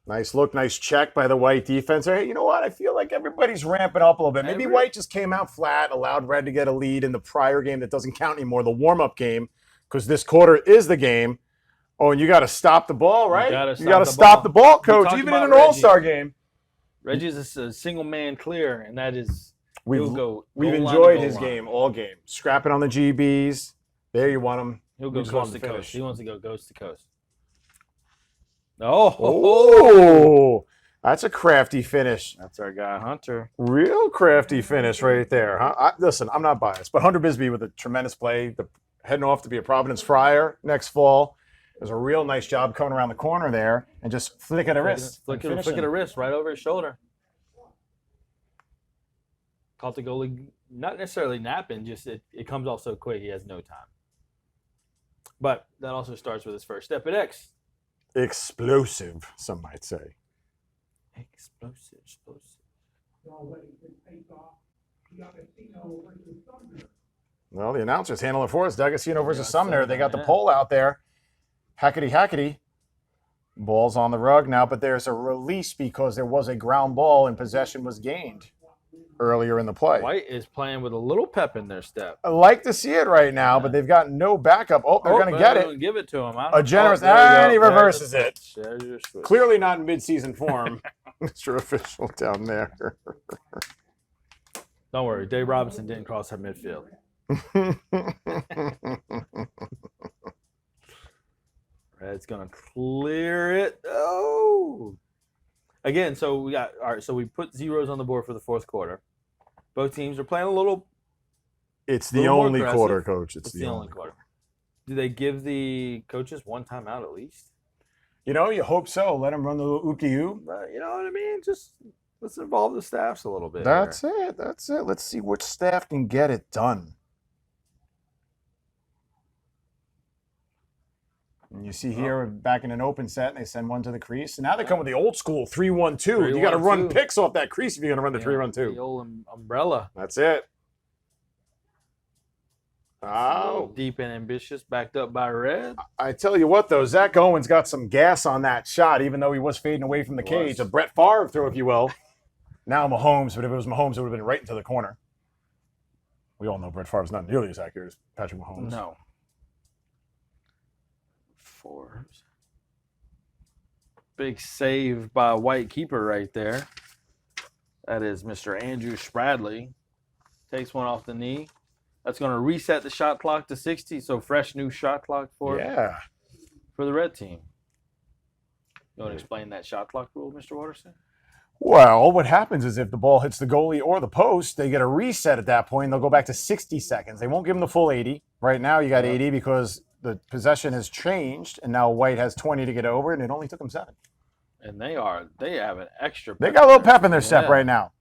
Nice look, nice check by the White defense. Hey, you know what? I feel like everybody's ramping up a little bit. Maybe White just came out flat, allowed Red to get a lead in the prior game that doesn't count anymore, the warm-up game, because this quarter is the game. Oh, and you got to stop the ball, right? gotta You got to stop the stop the ball, We coach, talked even in about an Reggie. all-star game. Reggie's a single man clear, and that is We've he'll go. we've goal line to enjoyed goal his line. game all game. Scrapping on the GBs. There you want him. He'll We go just want coast him to to coast. finish. He wants to go coast to coast. Oh, Oh, that's a crafty finish. that's our guy Hunter. Real crafty finish right there. Huh? Listen, I'm not biased, but Hunter Bisbee with a tremendous play, heading off to be a Providence Friar next fall. Does a real nice job coming around the corner there and just flick at a wrist. Flick and of finishing. a wrist right over his shoulder. Caught the goalie, not necessarily napping, just it comes off so quick he has no time. But that also starts with his first step at X. Explosive, some might say. Explosive. Well, the announcers handle it for us. D'Agostino versus Yeah, Sumner. They got the yeah. poll out there. Hackety. Ball's on the rug now, but there's a release because there was a ground ball and possession was gained earlier in the play. White is playing with a little pep in their step. I like to see it right now, but they've got no backup. Oh, they're going to get it. Give it to him. A generous, there you and go. he There's reverses your it. switch. There's your switch. Clearly not in midseason form, Mr. Official down there. Don't worry, Dave Robinson didn't cross that midfield. Red's gonna clear it. Oh, again. So we got all right. So we put zeros on the board for the fourth quarter. Both teams are playing a little. It's the Little more only aggressive. quarter, Coach. It's the only quarter. Do they give the coaches one timeout at least? You know, you hope so. Let them run the little oop-de-oop. You know what I mean? Just let's involve the staffs a little bit. That's it. Let's see which staff can get it done. And you see here back in an open set, and they send one to the crease. And now they come with the old school 3-1-2. You got to run 3-1-2. picks off that crease if you're going to run the The 3-1-2. old umbrella. That's it. Oh, Deep and ambitious, backed up by Red. I tell you what, though, Zach Owens got some gas on that shot, even though he was fading away from the He was. cage. A Brett Favre throw, if you will. Now Mahomes, but if it was Mahomes, it would have been right into the corner. We all know Brett Favre's not nearly as accurate as Patrick Mahomes. No. Forbes. Big save by a white keeper right there. That is Mr. Andrew Spradley. Takes one off the knee. That's going to reset the shot clock to 60. So fresh new shot clock for the red team. You want to explain that shot clock rule, Mr. Waterson? Well, what happens is if the ball hits the goalie or the post, they get a reset at that point. They'll go back to 60 seconds. They won't give them the full 80. Right now, you got 80 because the possession has changed, and now White has 20 to get over, and it only took them 7. And they have an extra. They got a little pep in their step right now.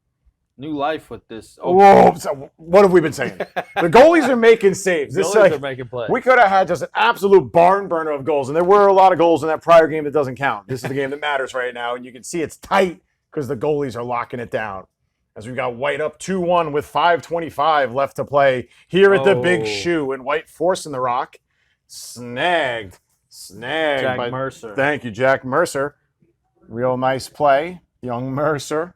New life with this. Whoa! So what have we been saying? The goalies are making saves. This Goalies are making plays. we could have had just an absolute barn burner of goals, and there were a lot of goals in that prior game that doesn't count. This is the game that matters right now, and you can see it's tight because the goalies are locking it down. As we got White up 2-1 with 5:25 left to play here at the Big Shoe, and White forcing the rock, snagged Jack by Mercer. Thank you, Jack Mercer. Real nice play, young Mercer.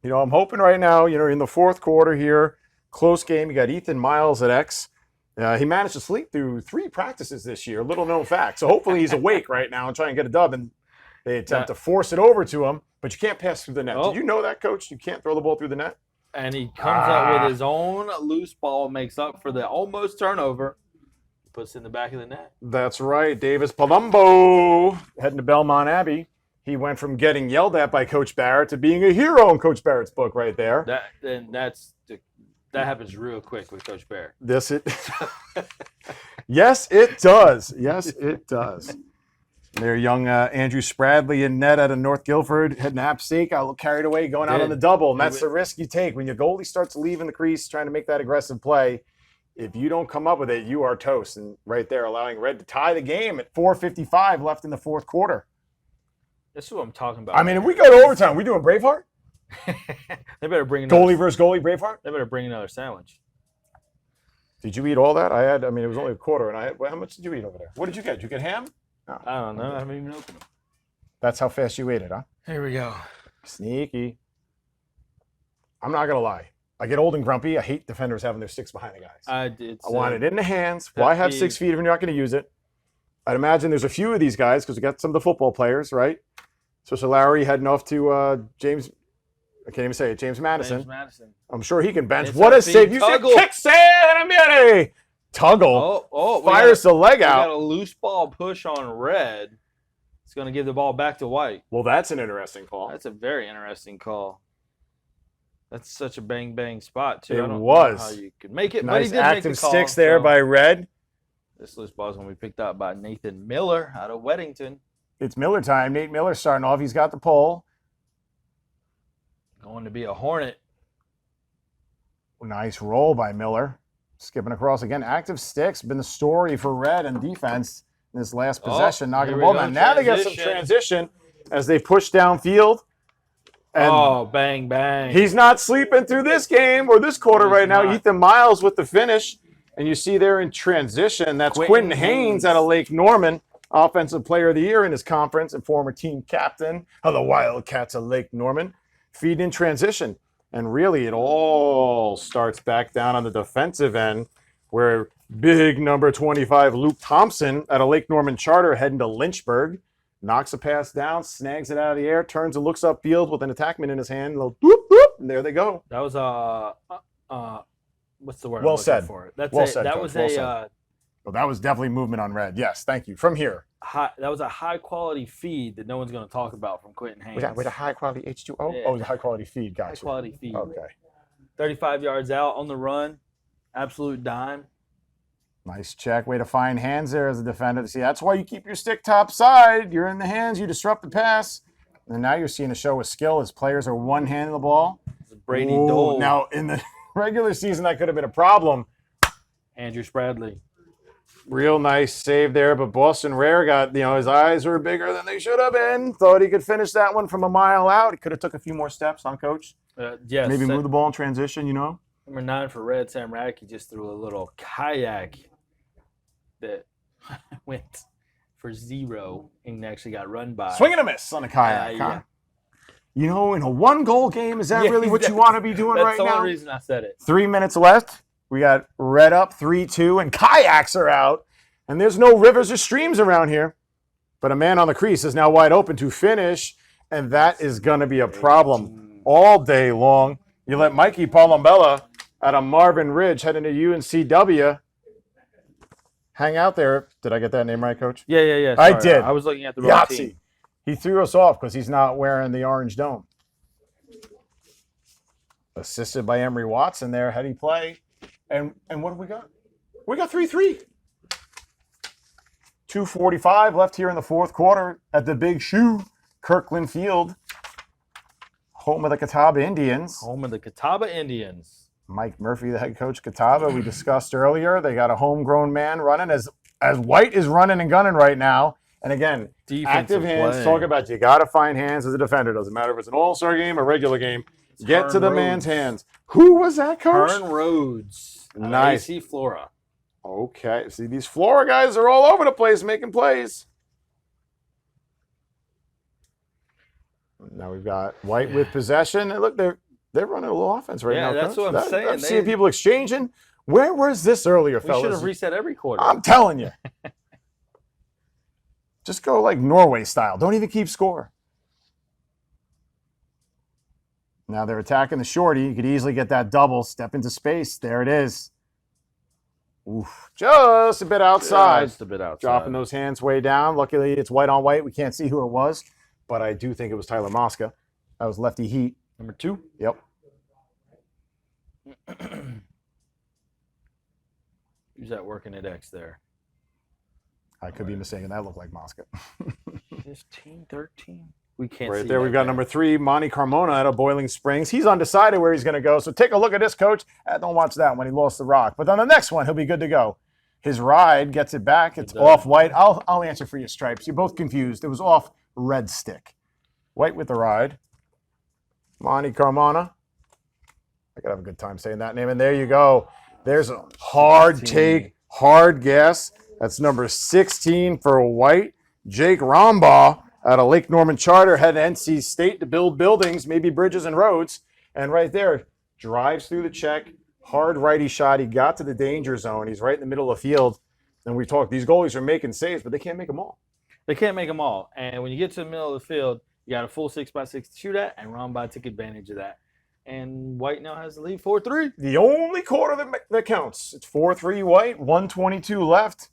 You know, I'm hoping right now, you know, in the fourth quarter here, close game, you got Ethan Miles at X. He managed to sleep through 3 practices this year, little known fact. So hopefully he's awake right now and trying to get a dub, and they attempt to force it over to him, but you can't pass through the net. Did you know that, Coach? You can't throw the ball through the net? And he comes up with his own loose ball, makes up for the almost turnover, puts it in the back of the net. That's right. Davis Palumbo heading to Belmont Abbey. He went from getting yelled at by Coach Barrett to being a hero in Coach Barrett's book right there. That happens real quick with Coach Barrett. Yes, it does. Yes, it does. Their young Andrew Spradley in net out of North Guilford heading to App State, got a little carried away going out on the double, and that's the risk you take when your goalie starts leaving the crease trying to make that aggressive play. If you don't come up with it, you are toast. And right there, allowing Red to tie the game at 4:55 left in the fourth quarter. This is what I'm talking about. I mean, if we go to overtime, we doing Braveheart? They better bring another, Goalie versus goalie, Braveheart? They better bring another sandwich. Did you eat all that? It was only a quarter, and how much did you eat over there? What did you get? Did you get ham? I don't know. I haven't even opened them. That's how fast you ate it, huh? Here we go. Sneaky. I'm not going to lie. I get old and grumpy. I hate defenders having their sticks behind the guys. I want it in the hands. Why have 6 feet if you're not going to use it? I'd imagine there's a few of these guys because we got some of the football players, right? So Larry heading off to James. I can't even say it. James Madison. James Madison. I'm sure he can bench. It's What a a save! You said Tuggle. kick save. Tuggle fires the leg We got out. a loose ball push on Red. It's going to give the ball back to White. Well, that's an interesting call. That's a very interesting call. That's such a bang spot too. It I don't was. know how you could make it, but he Nice did make the active call, sticks there so by Red. This loose ball is going to be picked up by Nathan Miller out of Weddington. It's Miller time. Nate Miller starting off. He's got the pole. Going to be a Hornet. Nice roll by Miller. Skipping across again. Active sticks been the story for Red and defense in this last possession. Knocking the here ball we go. down. Now they get some transition as they push downfield. And bang. he's not sleeping through this game or this quarter He's right now. not. Ethan Miles with the finish. And you see there in transition, that's Quentin Haynes out of Lake Norman, Offensive Player of the Year in his conference and former team captain of the Wildcats of Lake Norman. Feed in transition. And really, it all starts back down on the defensive end where big number 25 Luke Thompson out of Lake Norman Charter heading to Lynchburg. Knocks a pass down, snags it out of the air, turns and looks upfield with an attackman in his hand. A little whoop, whoop, and there they go. That was what's the word? Well I'm looking said. For it. That's Well a, said, That Coach. was Well a said. Well, that was definitely movement on Red. Yes, thank you. From here. that was a high quality feed that no one's going to talk about from Quentin Haynes. With a high quality H2O? Yeah. Oh, it was a high quality feed. High Gotcha. quality feed. Okay. 35 yards out on the run, absolute dime. Nice check. Way to find hands there as a defender. See, that's why you keep your stick top side. You're in the hands. You disrupt the pass. And now you're seeing a show of skill as players are one-handing the ball. Brady Ooh, Dole. Now, in the regular season, that could have been a problem. Andrew Spradley. Real nice save there, but Boston Rare got, his eyes were bigger than they should have been. Thought he could finish that one from a mile out. He could have took a few more steps on Coach. Yes. Maybe move the ball in transition, Number 9 for Red, Sam Radke just threw a little kayak that went for 0 and actually got run by. Swing and a miss on a kayak, yeah. huh? In a one-goal game, is that really what you want to be doing That's right the now? only reason I said it. 3 minutes left. We got Red up 3-2, and kayaks are out. And there's no rivers or streams around here. But a man on the crease is now wide open to finish, and that is going to be a problem all day long. You let Mikey Palambella out of Marvin Ridge heading to UNCW hang out there. Did I get that name right, Coach? Yeah. I Sorry, did. I was looking at the wrong team. Yahtzee. He threw us off because he's not wearing the orange dome. Assisted by Emery Watson there, heady play. And what have we got? We got 3-3. 2:45 left here in the fourth quarter at the Big Shoe, Kirkland Field, home of the Catawba Indians. Home of the Catawba Indians. Mike Murphy, the head coach, Catawba, we discussed earlier. They got a homegrown man running as White is running and gunning right now. And again, Defensive active hands. play. Talk about you got to find hands as a defender. Doesn't matter if it's an all-star game or regular game. Get Hearn to the Rhodes. man's hands. Who was that, coach? Hearn Rhodes. Nice. AC Flora. Okay. See, these Flora guys are all over the place making plays. Now we've got White with possession. And look, they're running a little offense right now. Yeah, that's Coach. what I'm saying. I'm seeing people exchanging. Where was this earlier, We fellas? should have reset every quarter. I'm telling you. Just go like Norway style. Don't even keep score. Now they're attacking the shorty. You could easily get that double. Step into space. There it is. Oof. Just a bit outside. Just a bit outside. Dropping those hands way down. Luckily, it's white on white. We can't see who it was, but I do think it was Tyler Mosca. That was lefty heat. Number 2. Yep. Who's that working at X there? I could be mistaken. That looked like Mosca. 15, 13. We can't Right see there, that we've got number 3, Monty Carmona out of Boiling Springs. He's undecided where he's going to go, so take a look at this, Coach. Don't watch that when he lost the rock. But on the next one, he'll be good to go. His ride gets it back. It's off white. I'll answer for your stripes. You're both confused. It was off red stick. White with the ride. Monty Carmona. I could have a good time saying that name. And there you go. There's a hard 16. take, hard guess. That's number 16 for White. Jake Rombaugh out of Lake Norman Charter, head to NC State to build buildings, maybe bridges and roads. And right there, drives through the check, hard righty shot. He got to the danger zone. He's right in the middle of the field. And we talked, these goalies are making saves, but they can't make them all. They can't make them all. And when you get to the middle of the field, you got a full 6x6 to shoot at, and Rombaugh took advantage of that. And White now has the lead 4-3. The only quarter that counts. It's 4-3 White, 1:22 left.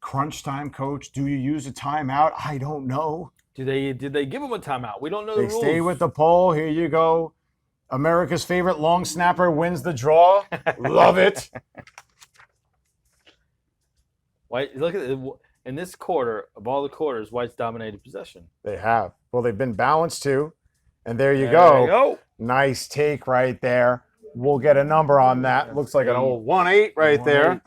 Crunch time, Coach. Do you use a timeout? I don't know. Did they give him a timeout? We don't know the They rules. stay with the poll. Here you go. America's favorite long snapper wins the draw. Love it. White, look at it. In this quarter, of all the quarters, White's dominated possession. They have. Well, they've been balanced too. And there you There go. you go. Nice take right there. We'll get a number on that. Looks like an old 1-8 right there.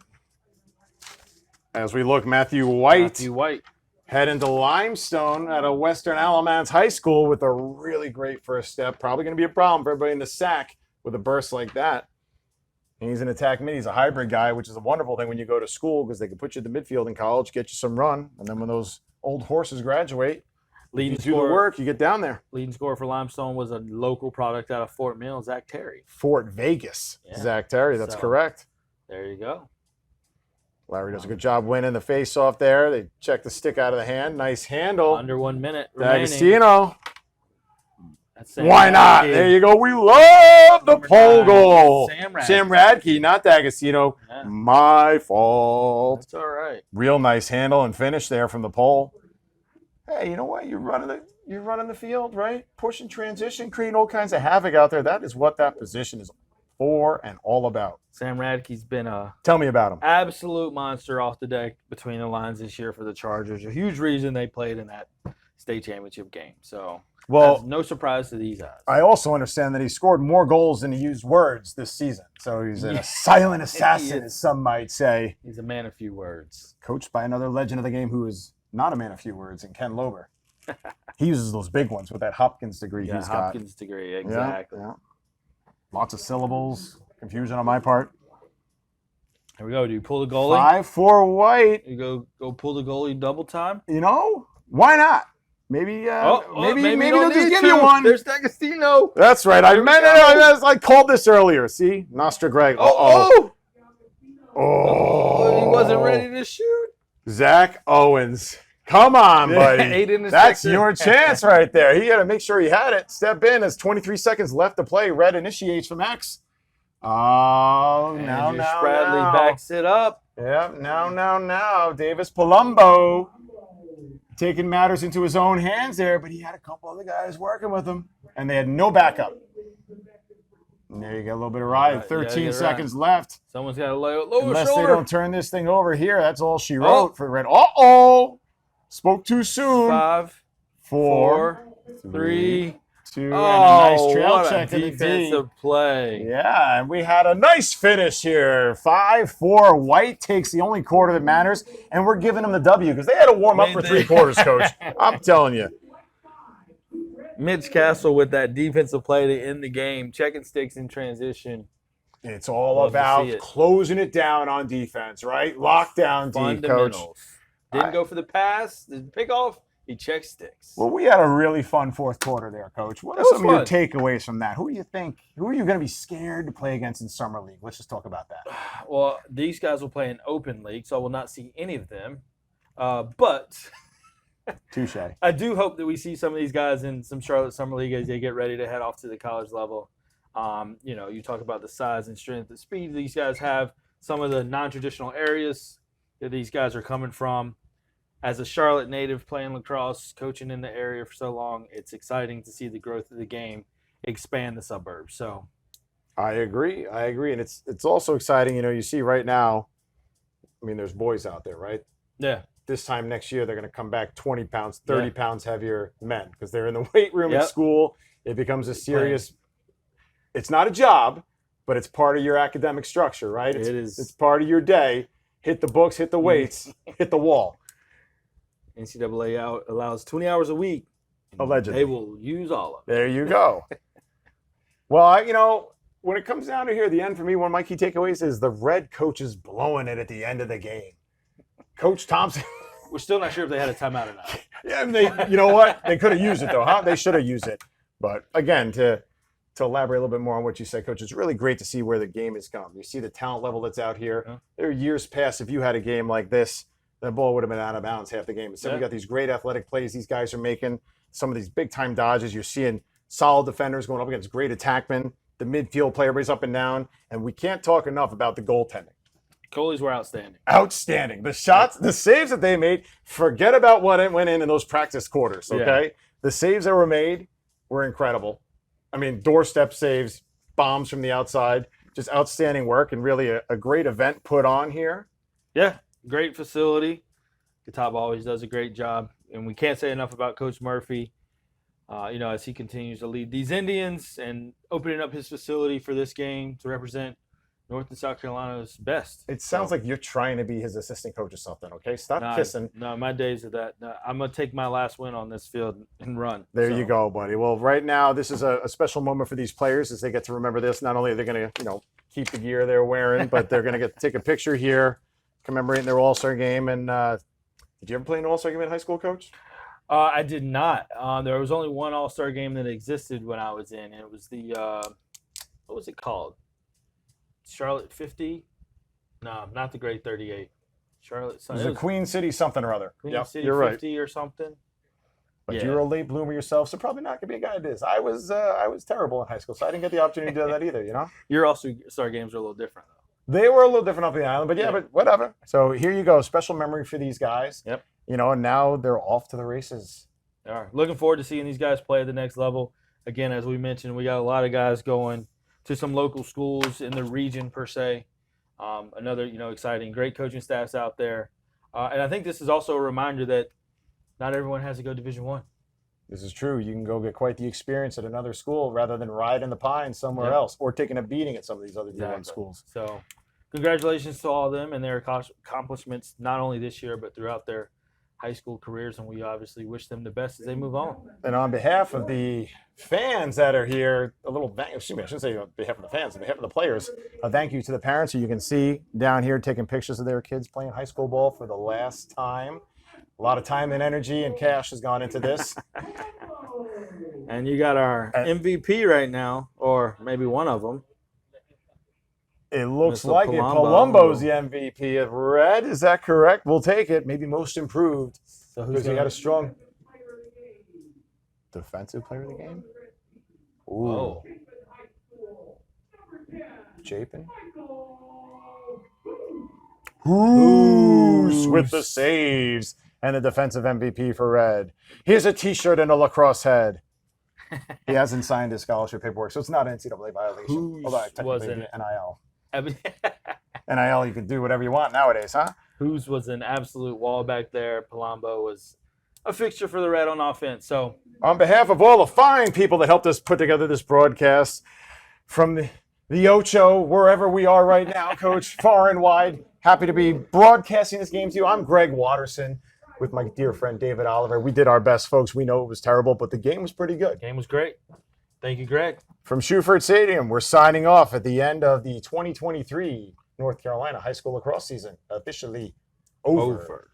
As we look, Matthew White. Matthew White. Heading to Limestone at a Western Alamance High School with a really great first step. Probably going to be a problem for everybody in the sack with a burst like that. And he's an attack mid. He's a hybrid guy, which is a wonderful thing when you go to school because they can put you in the midfield in college, get you some run. And then when those old horses graduate, you Leading do the scorer, work, you get down there. leading scorer for Limestone was a local product out of Fort Mill, Zach Terry. Fort Vegas, Yeah. Zach Terry. That's So- correct. There you go. Larry does a good job winning the face-off there. They check the stick out of the hand. Nice handle. Under 1 minute remaining. D'Agostino. That's Sam Why not? Radke. There you go. We love the Number pole 9, goal. Sam Radke. Sam Radke, not D'Agostino. Yeah. My fault. That's all right. Real nice handle and finish there from the pole. Hey, you know what? You're running the field, right? Pushing transition, creating all kinds of havoc out there. That is what that position is for and all about. Sam Radke's been a Tell me about him. absolute monster off the deck between the lines this year for the Chargers. A huge reason they played in that state championship game. So Well, That's no surprise to these guys. I also understand that he scored more goals than he used words this season. So he's a silent assassin, as some might say. He's a man of few words. Coached by another legend of the game who is not a man of few words, and Ken Lober. He uses those big ones with that Hopkins degree Yeah, he's Hopkins degree, got. exactly. Yeah. Lots of syllables, confusion on my part. Here we go. Do you pull the goalie? 5-4 White. You go pull the goalie double time. You know, why not? Maybe, maybe you they'll don't just need give to. you one. There's D'Agostino. That's right. I There we meant go. it. I called this earlier. See, Nostra Greg. Oh, Oh, he wasn't ready to shoot. Zach Owens. Come on, buddy. Eight in the That's sector. your chance right there. He had to make sure he had it. Step in as 23 seconds left to play. Red initiates from X. Oh, now. Andrew Spradley backs it up. Yep, now. Davis Palumbo taking matters into his own hands there, but he had a couple other guys working with him, and they had no backup. And there you go, a little bit of ride. Yeah, 13 you're seconds left. Someone's got to lower Unless shoulder. they don't turn this thing over here, that's all she wrote Oh. for Red. Uh-oh! Spoke too soon. 5, 4, 3. 2, and a Oh, nice trail what a check in the D. defensive play. Yeah, and we had a nice finish here. 5-4. White takes the only quarter that matters, and we're giving them the W because they had to warm up for 3 quarters, Coach. I'm telling you. Mitch Castle with that defensive play to end the game, checking sticks in transition. It's all Love to about see it. closing it down on defense, right? Lockdown D, Coach. Fundamentals. Didn't I- go for the pass, the pickoff. He checked sticks. Well, we had a really fun fourth quarter there, Coach. What are That was some of your fun. takeaways from that? Who are you going to be scared to play against in Summer League? Let's just talk about that. Well, these guys will play in open league, so I will not see any of them. But Touche. I do hope that we see some of these guys in some Charlotte Summer League as they get ready to head off to the college level. You talk about the size and strength and speed these guys have, some of the non-traditional areas that these guys are coming from. As a Charlotte native playing lacrosse, coaching in the area for so long, it's exciting to see the growth of the game expand the suburbs. So I agree, and it's also exciting. You see right now. I mean, there's boys out there, right? yeah, This time next year, they're going to come back 20 pounds, 30 pounds heavier men because they're in the weight room at Yep. school. It becomes a serious. It's not a job, but it's part of your academic structure, right? It is. It's part of your day. Hit the books, hit the weights, hit the wall. NCAA allows 20 hours a week. Allegedly. They will use all of it. There you go. Well, when it comes down to here, the end for me, one of my key takeaways is the Red coaches blowing it at the end of the game. Coach Thompson. We're still not sure if they had a timeout or not. Yeah, you know what? They could have used it though, huh? They should have used it. But again, to elaborate a little bit more on what you said, Coach, it's really great to see where the game has come. You see the talent level that's out here. Yeah. There are years past, if you had a game like this, that ball would have been out of bounds half the game. Instead, we Yeah. got these great athletic plays these guys are making. Some of these big time dodges. You're seeing solid defenders going up against great attackmen. The midfield play, everybody's up and down. And we can't talk enough about the goaltending. Goalies were outstanding. Outstanding. The shots, the saves that they made, forget about what went in those practice quarters, okay? The saves that were made were incredible. I mean, doorstep saves, bombs from the outside, just outstanding work and really a great event put on here. Yeah, great facility. Catawba always does a great job. And we can't say enough about Coach Murphy, as he continues to lead these Indians and opening up his facility for this game to represent North and South Carolina's best. It sounds like you're trying to be his assistant coach or something, okay? Stop Nah, kissing. No, my days of that. No, I'm going to take my last win on this field and run. There So, you go, buddy. Well, right now, this is a special moment for these players as they get to remember this. Not only are they going to, keep the gear they're wearing, but they're going to get to take a picture here commemorating their All-Star game. And did you ever play an All-Star game in high school, Coach? I did not. There was only one All-Star game that existed when I was in. It was the, what was it called? Charlotte 50? No, not the Great 38. Charlotte. It was a Queen City something or other. Queen Yep, City you're 50 or something. But Yeah. you're a late bloomer yourself, so probably not gonna be a guy that is. I was terrible in high school, so I didn't get the opportunity to do that either. Your All-Star games are a little different, though. They were a little different up the island, but Yeah. but whatever. So here you go, special memory for these guys. Yep. And now they're off to the races. All right. Looking forward to seeing these guys play at the next level. Again, as we mentioned, we got a lot of guys going to some local schools in the region per se. Another, exciting, great coaching staffs out there. And I think this is also a reminder that not everyone has to go Division I. This is true. You can go get quite the experience at another school rather than ride in the pines somewhere Yep. else or taking a beating at some of these other D1 Exactly. schools. So, congratulations to all of them and their accomplishments, not only this year but throughout their high school careers. And we obviously wish them the best as they move on. And on behalf of the fans that are here, excuse me, I shouldn't say on behalf of the fans, on behalf of the players, a thank you to the parents who you can see down here taking pictures of their kids playing high school ball for the last time. A lot of time and energy and cash has gone into this. And you got our MVP right now, or maybe one of them. It looks Mr. like it. Palumbo. Palumbo's the MVP of red. Is that correct? We'll take it. Maybe most improved So who's because you gonna, got a strong defensive player of the game. Ooh, Oh, Chapin. Who's with the saves and the defensive MVP for red. Here's a T-shirt and a lacrosse head. He hasn't signed his scholarship paperwork, so it's not an NCAA violation. Who's Although technically was it'd an- be NIL. Evan- NIL, you can do whatever you want nowadays, huh? Whose was an absolute wall back there. Palumbo was a fixture for the Red on offense. So On behalf of all the fine people that helped us put together this broadcast, from the Ocho, wherever we are right now, Coach, far and wide, happy to be broadcasting this game to you. I'm Greg Watterson with my dear friend David Oliver. We did our best, folks. We know it was terrible, but the game was pretty good. game was great. Thank you, Greg. From Shuford Stadium, we're signing off at the end of the 2023 North Carolina high school lacrosse season, officially over.